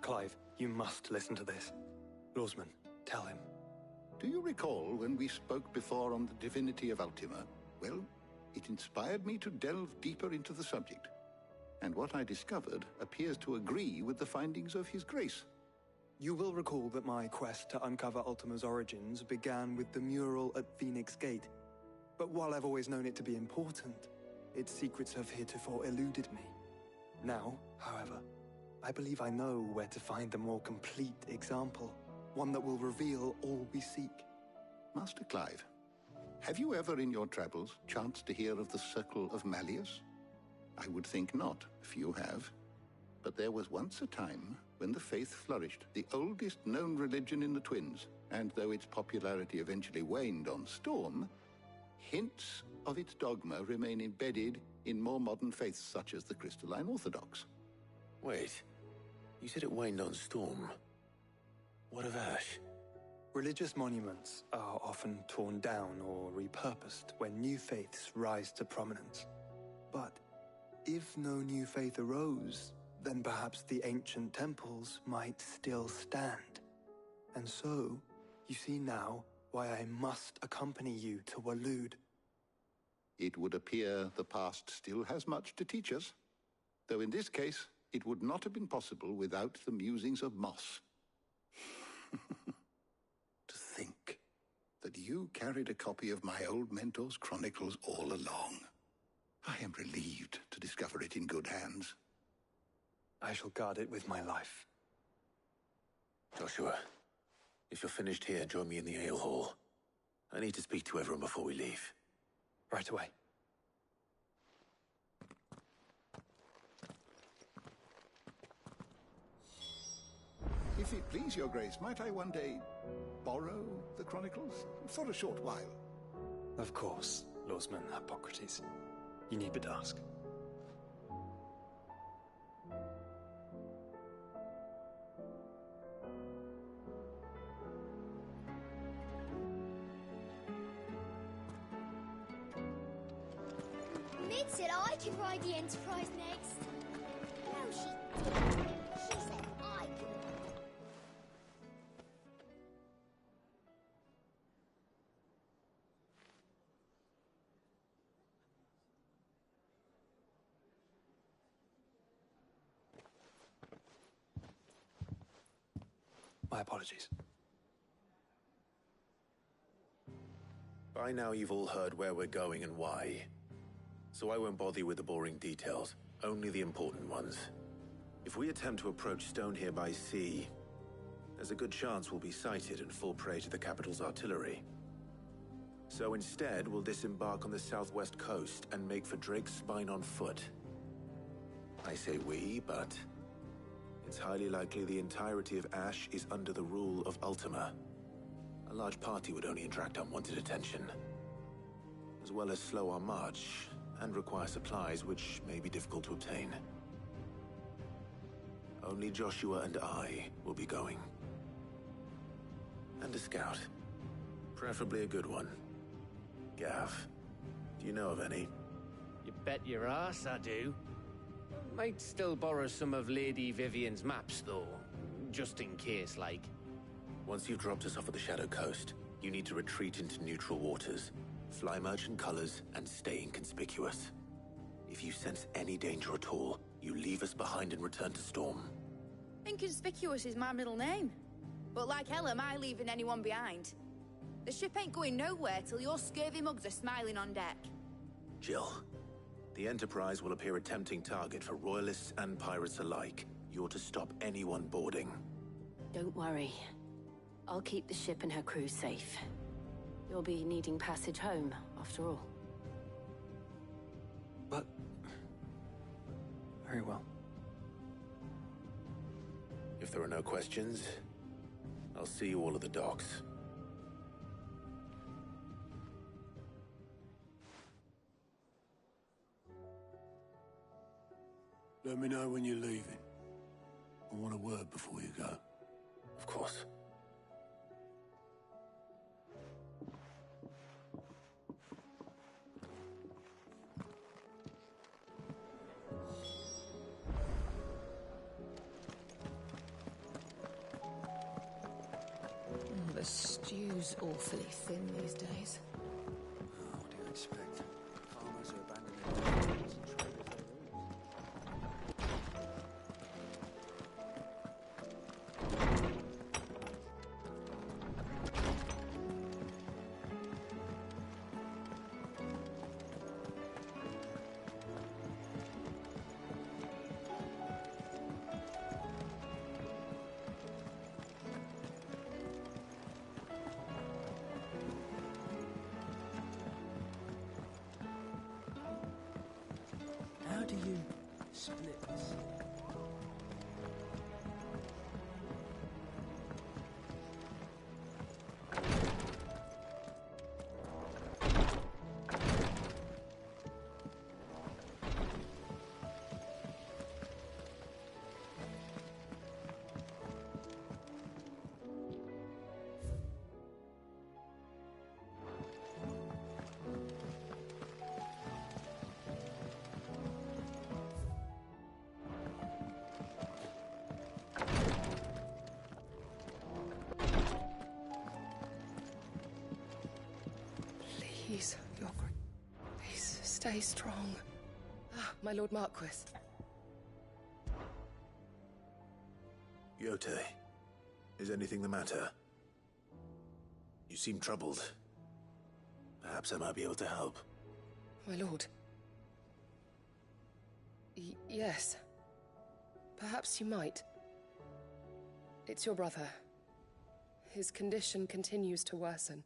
Clive, you must listen to this. Lawsman, tell him. Do you recall when we spoke before on the divinity of Ultima? Well, it inspired me to delve deeper into the subject. And what I discovered appears to agree with the findings of His Grace. You will recall that my quest to uncover Ultima's origins began with the mural at Phoenix Gate. But while I've always known it to be important, its secrets have heretofore eluded me. Now, however, I believe I know where to find the more complete example, one that will reveal all we seek. Master Clive, have you ever in your travels chanced to hear of the Circle of Malleus? I would think not, if you have. But there was once a time when the faith flourished, the oldest known religion in the Twins, and though its popularity eventually waned on Storm, hints of its dogma remain embedded in more modern faiths such as the Crystalline Orthodox. Wait, you said it waned on Storm. What of Ash? Religious monuments are often torn down or repurposed when new faiths rise to prominence. But if no new faith arose, then perhaps the ancient temples might still stand. And so, you see now why I must accompany you to Waloed. It would appear the past still has much to teach us, though in this case, it would not have been possible without the musings of Moss. To think that you carried a copy of my old mentor's chronicles all along. I am relieved to discover it in good hands. I shall guard it with my life. Joshua, if you're finished here, join me in the ale hall. I need to speak to everyone before we leave. Right away. If it please your grace, might I one day borrow the chronicles? For a short while. Of course, Lawsman Hippocrates. You need but ask. Mid said I could ride the Enterprise next. No, she didn't. She said I could. My apologies. By now you've all heard where we're going and why. So I won't bother you with the boring details, only the important ones. If we attempt to approach Stone here by sea, there's a good chance we'll be sighted and fall prey to the capital's artillery. So instead, we'll disembark on the southwest coast and make for Drake's Spine on foot. I say we, but it's highly likely the entirety of Ash is under the rule of Ultima. A large party would only attract unwanted attention, as well as slow our march and require supplies which may be difficult to obtain. Only Joshua and I will be going. And a scout. Preferably a good one. Gav, do you know of any? You bet your ass I do. Might still borrow some of Lady Vivian's maps, though. Just in case, like. Once you've dropped us off at the Shadow Coast, you need to retreat into neutral waters, fly merchant colors, and stay inconspicuous. If you sense any danger at all, you leave us behind and return to Storm. Inconspicuous is my middle name. But like hell am I leaving anyone behind. The ship ain't going nowhere till your scurvy mugs are smiling on deck. Jill, the Enterprise will appear a tempting target for royalists and pirates alike. You're to stop anyone boarding. Don't worry. I'll keep the ship and her crew safe. You'll be needing passage home, after all. But Very well. If there are no questions, I'll see you all at the docks. Let me know when you're leaving. I want a word before you go. Of course. The stew's awfully thin these days. What do you expect? Farmers are abandoning their fields and traders their roots. How do you split the sleep? Please, Your Grace. Please, stay strong. Ah, my Lord Marquis. Yote, is anything the matter? You seem troubled. Perhaps I might be able to help. My lord. Yes. Perhaps you might. It's your brother. His condition continues to worsen,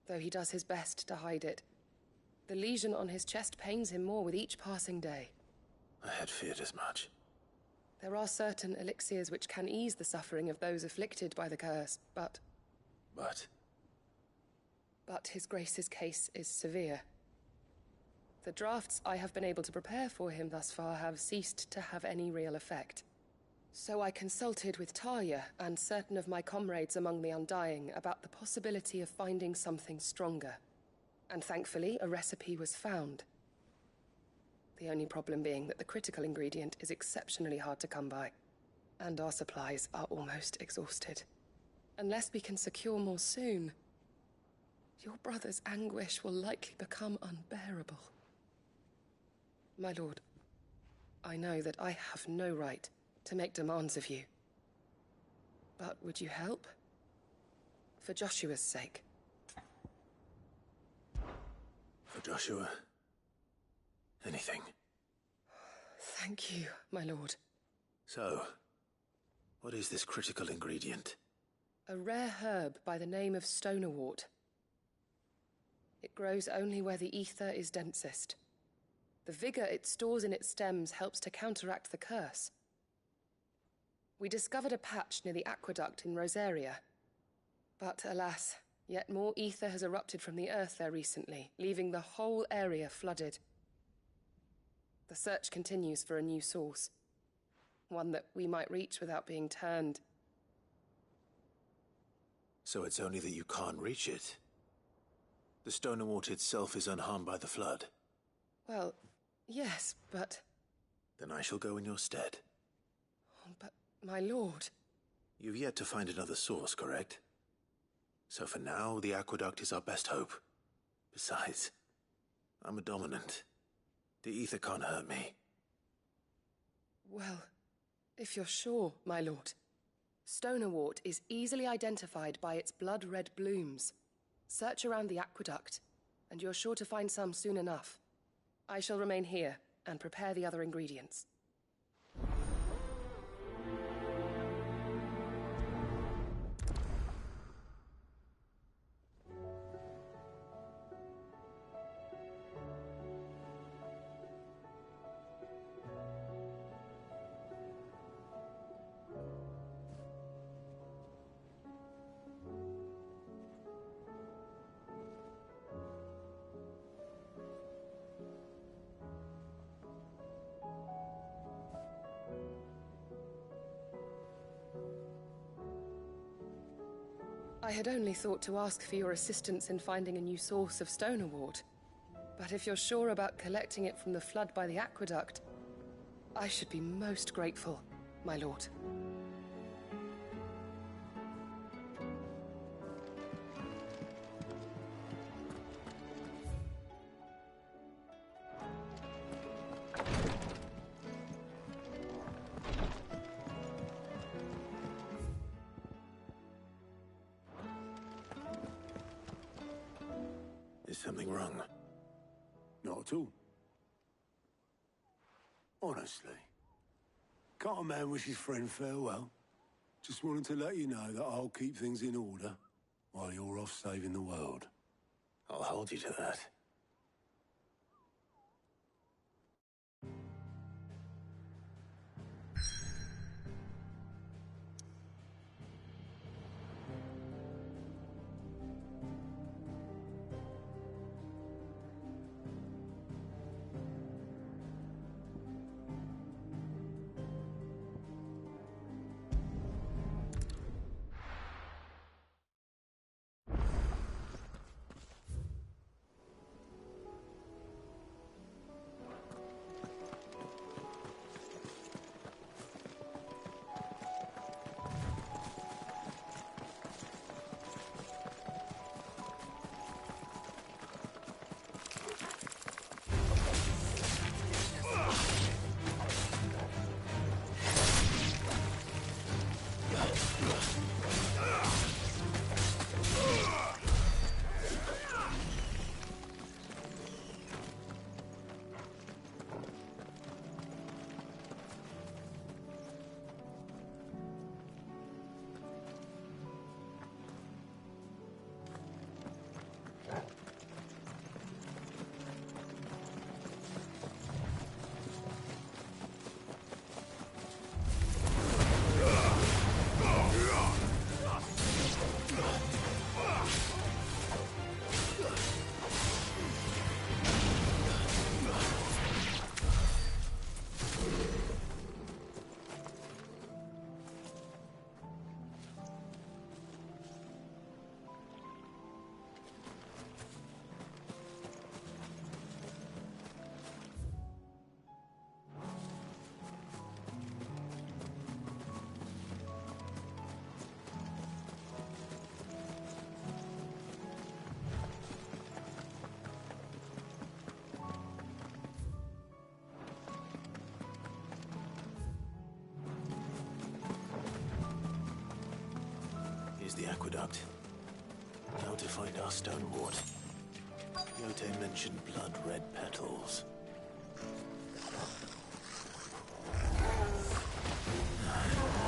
though he does his best to hide it. The lesion on his chest pains him more with each passing day. I had feared as much. There are certain elixirs which can ease the suffering of those afflicted by the curse, but... But His Grace's case is severe. The drafts I have been able to prepare for him thus far have ceased to have any real effect. So I consulted with Talia and certain of my comrades among the Undying about the possibility of finding something stronger. And thankfully, a recipe was found. The only problem being that the critical ingredient is exceptionally hard to come by, and our supplies are almost exhausted. Unless we can secure more soon, your brother's anguish will likely become unbearable. My lord, I know that I have no right to make demands of you. But would you help? For Joshua's sake. For Joshua? Anything. Thank you, my lord. So, what is this critical ingredient? A rare herb by the name of stonerwort. It grows only where the ether is densest. The vigor it stores in its stems helps to counteract the curse. We discovered a patch near the aqueduct in Rosaria. But alas, yet more ether has erupted from the earth there recently, leaving the whole area flooded. The search continues for a new source. One that we might reach without being turned. So it's only that you can't reach it. The stonerwort itself is unharmed by the flood. Well, yes, but... Then I shall go in your stead. But, my lord... You've yet to find another source, correct? So for now, the aqueduct is our best hope. Besides, I'm a dominant. The ether can't hurt me. Well, if you're sure, my lord. Stonerwort is easily identified by its blood-red blooms. Search around the aqueduct, and you're sure to find some soon enough. I shall remain here and prepare the other ingredients. I had only thought to ask for your assistance in finding a new source of stoner wort. But if you're sure about collecting it from the flood by the aqueduct, I should be most grateful, my lord. Is something wrong? Not at all. Honestly. Can't a man wish his friend farewell? Just wanted to let you know that I'll keep things in order while you're off saving the world. I'll hold you to that. Here's the aqueduct. Now to find our stone wart. Yote mentioned blood-red petals.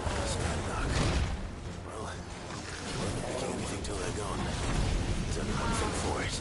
That's bad luck. Well, I won't be picking anything till they're gone. There's only one thing for it.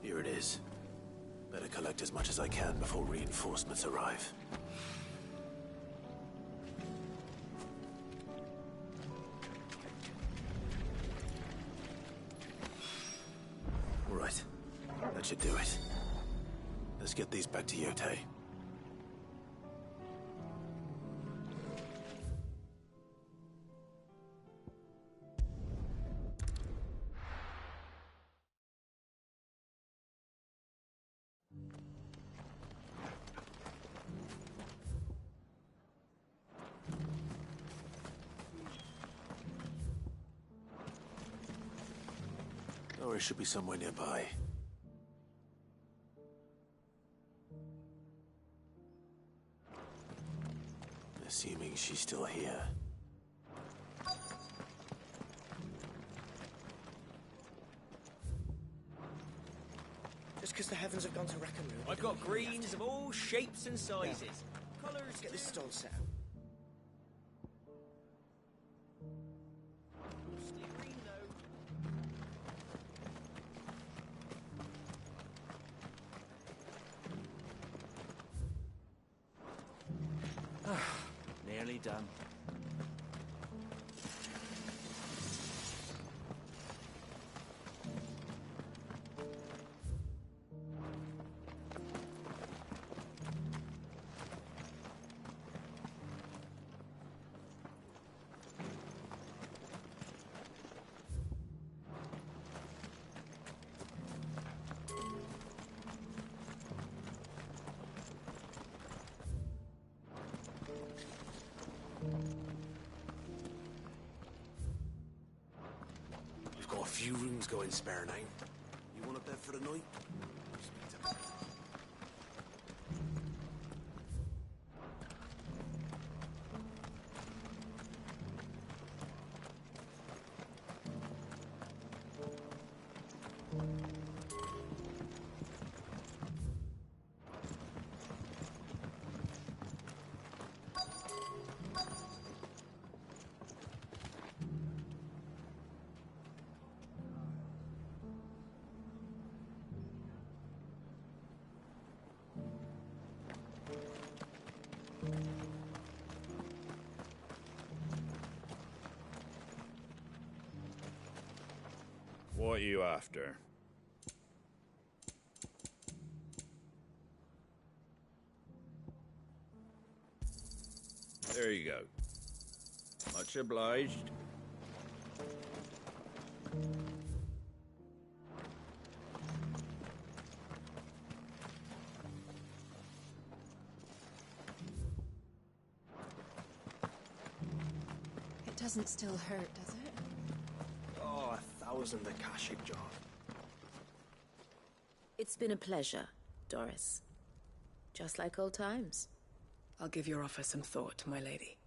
Here it is. Better collect as much as I can before reinforcements arrive. That should do it. Let's get these back to Yote. Or it should be somewhere nearby. Assuming she's still here. Just because the heavens have gone to wreck and ruin. I've got greens of all shapes and sizes. Colours. Let's get this stall set up. Nearly done. We've got a few rooms going spare now. You want a bed for the night? What are you after? There you go. Much obliged. It doesn't still hurt, does it? Oh, 1,000 Akashic jar. It's been a pleasure, Doris. Just like old times. I'll give your offer some thought, my lady.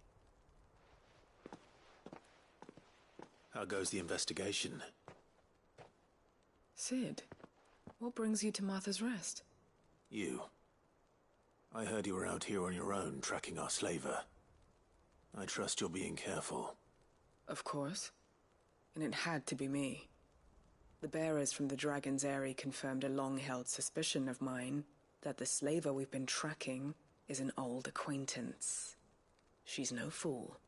How goes the investigation? Sid, what brings you to Martha's Rest? You. I heard you were out here on your own, tracking our slaver. I trust you're being careful. Of course. And it had to be me. The bearers from the Dragon's Eyrie confirmed a long-held suspicion of mine that the slaver we've been tracking is an old acquaintance. She's no fool.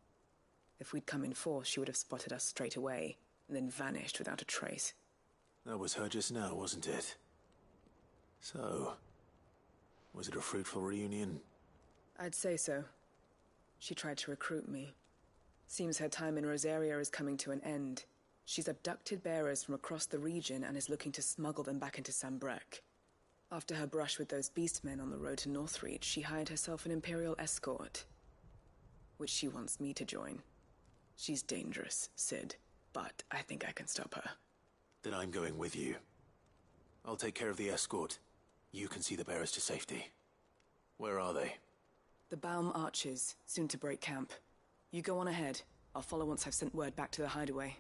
If we'd come in force, she would have spotted us straight away, and then vanished without a trace. That was her just now, wasn't it? So, was it a fruitful reunion? I'd say so. She tried to recruit me. Seems her time in Rosaria is coming to an end. She's abducted bearers from across the region and is looking to smuggle them back into Sanbreque. After her brush with those beastmen on the road to Northreach, she hired herself an Imperial escort, which she wants me to join. She's dangerous, Sid, but I think I can stop her. Then I'm going with you. I'll take care of the escort. You can see the bearers to safety. Where are they? The Baum Archers, soon to break camp. You go on ahead. I'll follow once I've sent word back to the hideaway.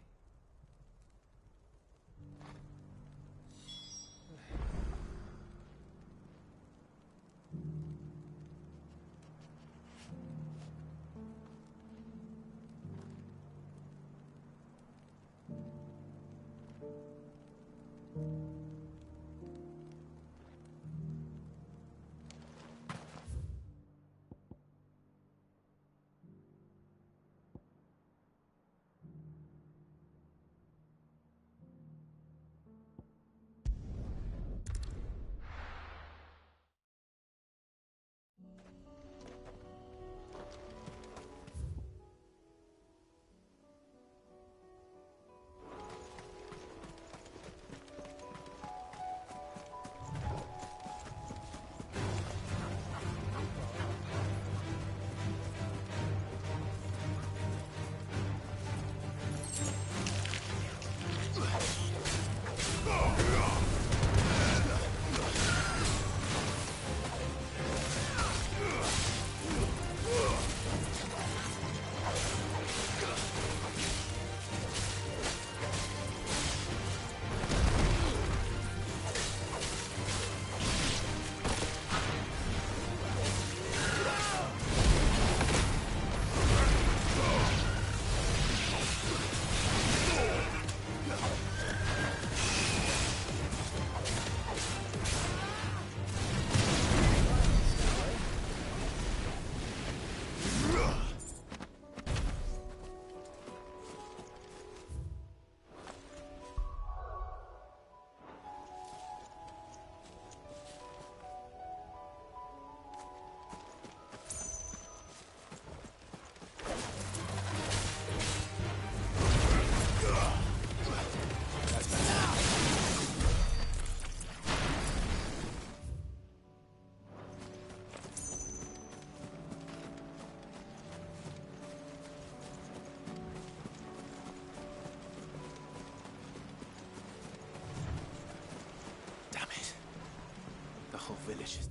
ambitious.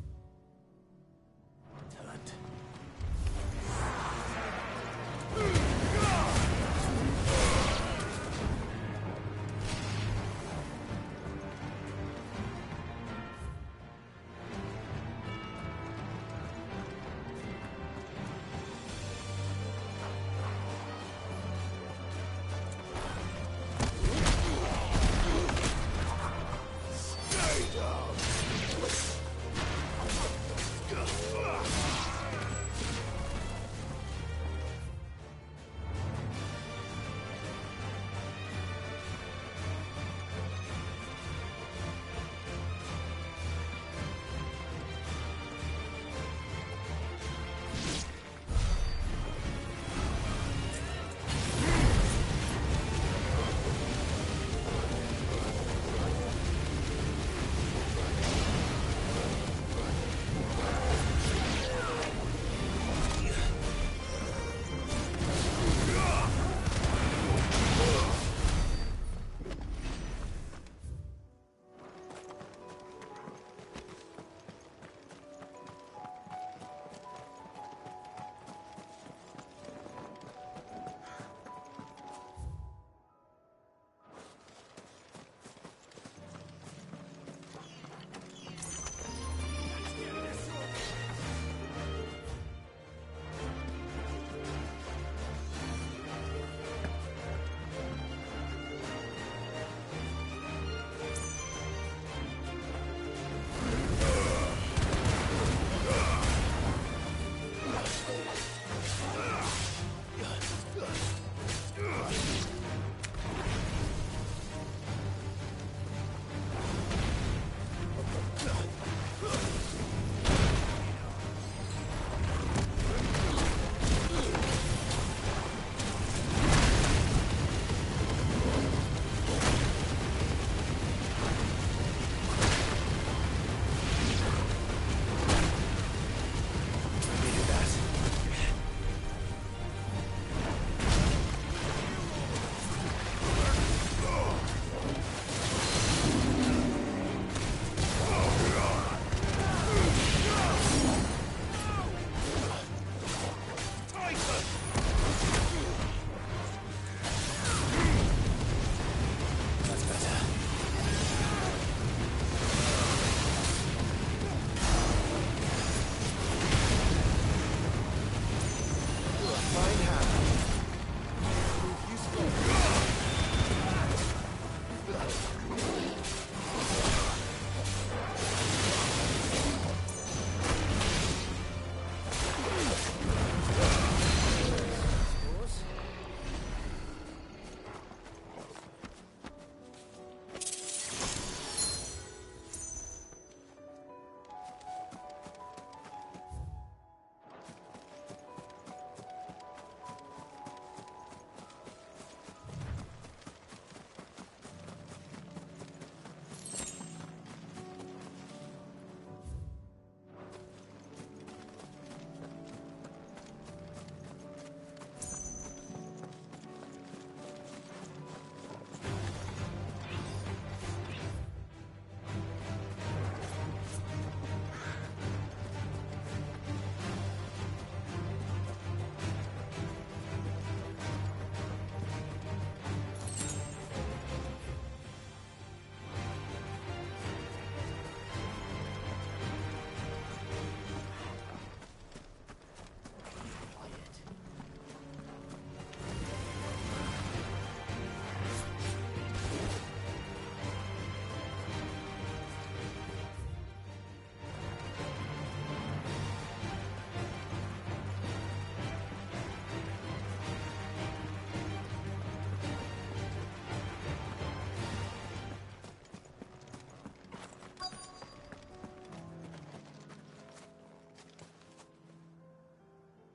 Deterrent.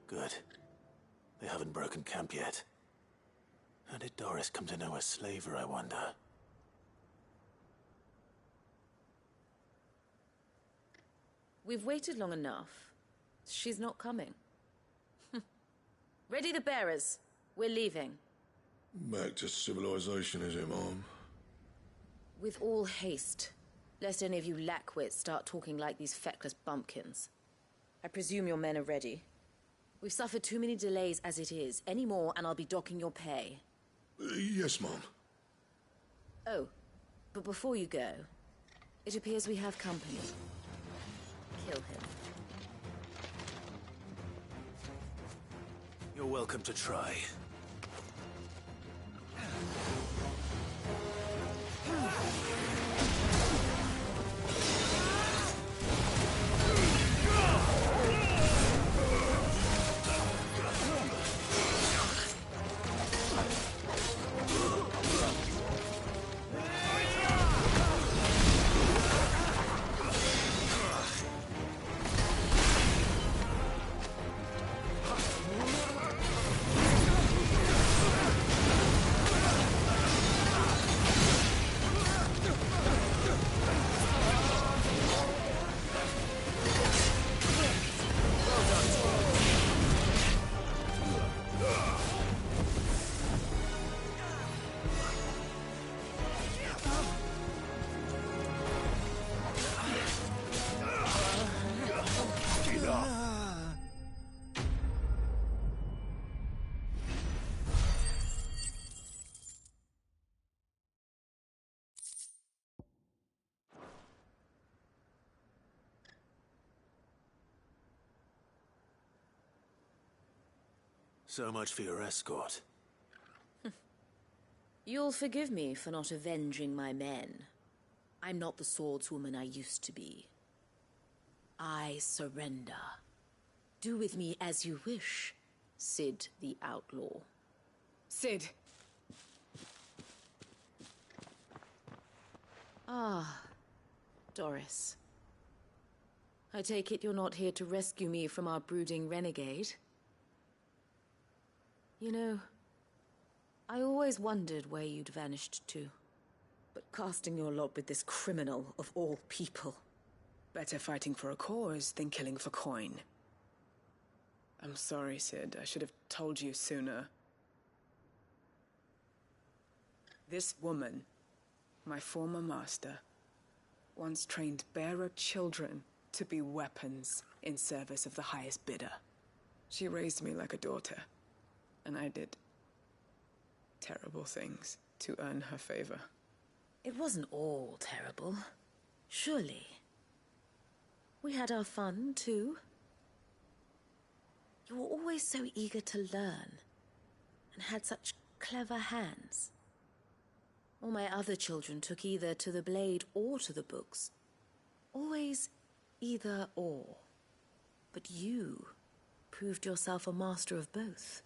Good. They haven't broken camp yet. How did Doris come to know a slaver, I wonder? We've waited long enough. She's not coming. Ready the bearers. We're leaving. Back to civilization, is it, Mom? With all haste. Lest any of you lackwits start talking like these feckless bumpkins. I presume your men are ready. We've suffered too many delays as it is. Any more and I'll be docking your pay. Yes, Mom. Oh, but before you go, it appears we have company. Kill him. You're welcome to try. So much for your escort. You'll forgive me for not avenging my men. I'm not the swordswoman I used to be. I surrender. Do with me as you wish, Sid the Outlaw. Sid. Ah, Doris. I take it you're not here to rescue me from our brooding renegade? You know, I always wondered where you'd vanished to. But casting your lot with this criminal of all people... Better fighting for a cause than killing for coin. I'm sorry, Sid. I should have told you sooner. This woman, my former master, once trained bearer children to be weapons in service of the highest bidder. She raised me like a daughter. And I did terrible things to earn her favor. It wasn't all terrible, surely. We had our fun, too. You were always so eager to learn, and had such clever hands. All my other children took either to the blade or to the books. Always either or. But you proved yourself a master of both.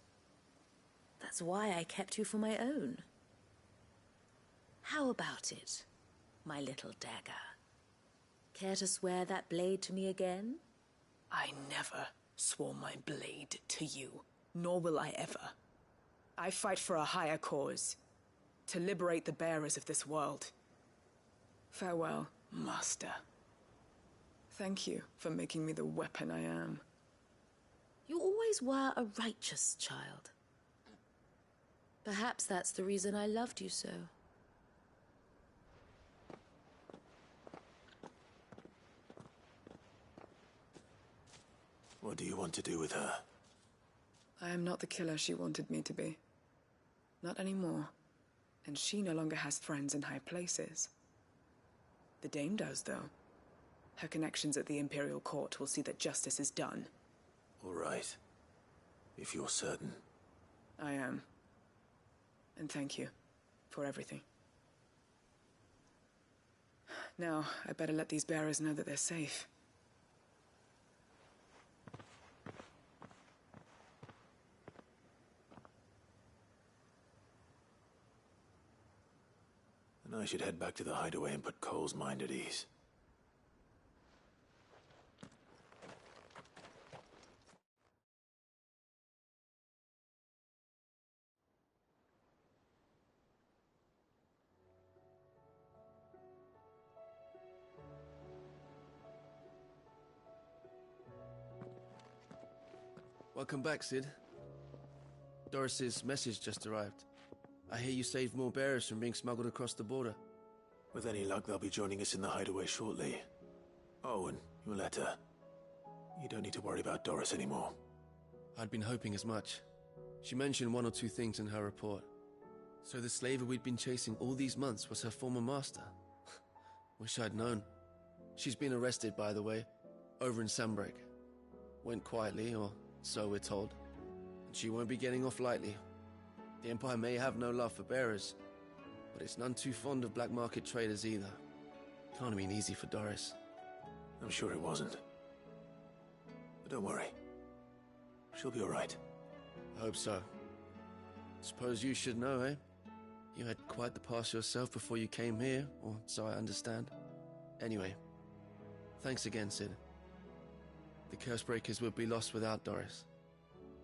That's why I kept you for my own. How about it, my little dagger? Care to swear that blade to me again? I never swore my blade to you, nor will I ever. I fight for a higher cause, to liberate the bearers of this world. Farewell, Master. Thank you for making me the weapon I am. You always were a righteous child. Perhaps that's the reason I loved you so. What do you want to do with her? I am not the killer she wanted me to be. Not anymore. And she no longer has friends in high places. The Dame does, though. Her connections at the Imperial Court will see that justice is done. All right. If you're certain. I am. And thank you for everything. Now, I better let these bearers know that they're safe. And I should head back to the hideaway and put Cole's mind at ease. Welcome back, Sid. Doris's message just arrived. I hear you saved more bearers from being smuggled across the border. With any luck, they'll be joining us in the hideaway shortly. Oh, and your letter. You don't need to worry about Doris anymore. I'd been hoping as much. She mentioned one or two things in her report. So the slaver we'd been chasing all these months was her former master. Wish I'd known. She's been arrested, by the way, over in Sanbreak. Went quietly, or so we're told. And she won't be getting off lightly. The Empire may have no love for bearers, but it's none too fond of black market traders either. Can't have been easy for Doris. I'm sure it wasn't. But don't worry. She'll be all right. I hope so. Suppose you should know, eh? You had quite the past yourself before you came here, or so I understand. Anyway, thanks again, Sid. The Cursebreakers would be lost without Doris.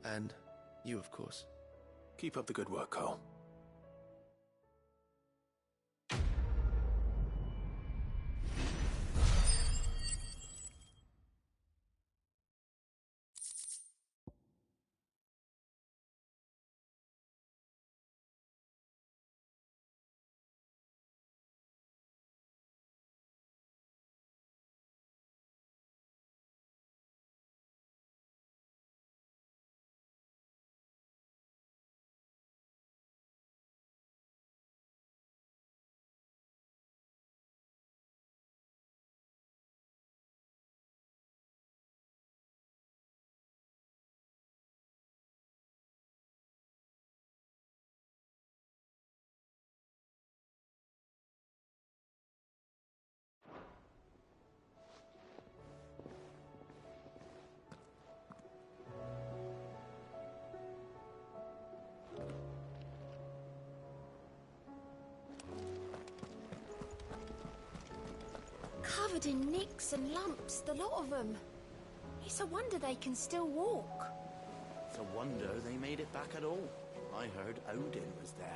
And you, of course. Keep up the good work, Cole. Covered in nicks and lumps, the lot of them. It's a wonder they can still walk. It's a wonder they made it back at all. I heard Odin was there.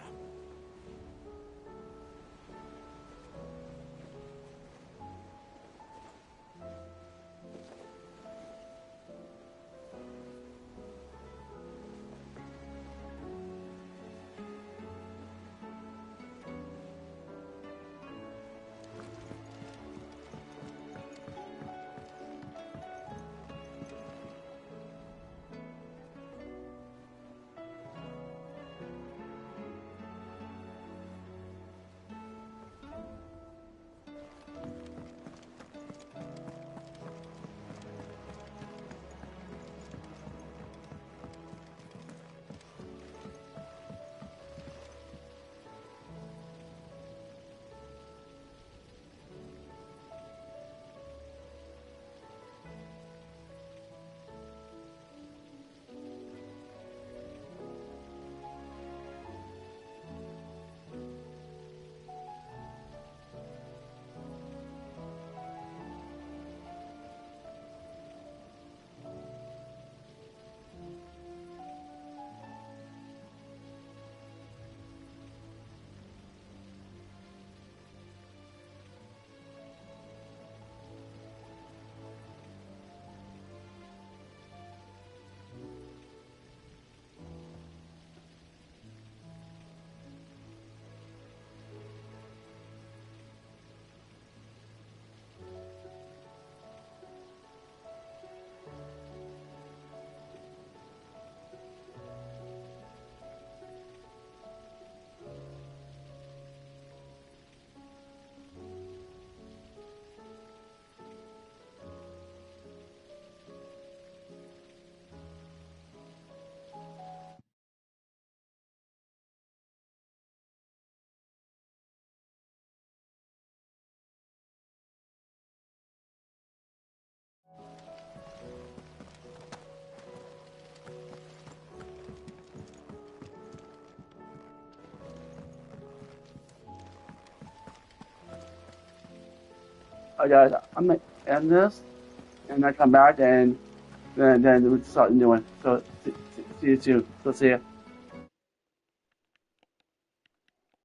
I'm end this, and I come back, and then we start a new one. So see you soon. So see ya.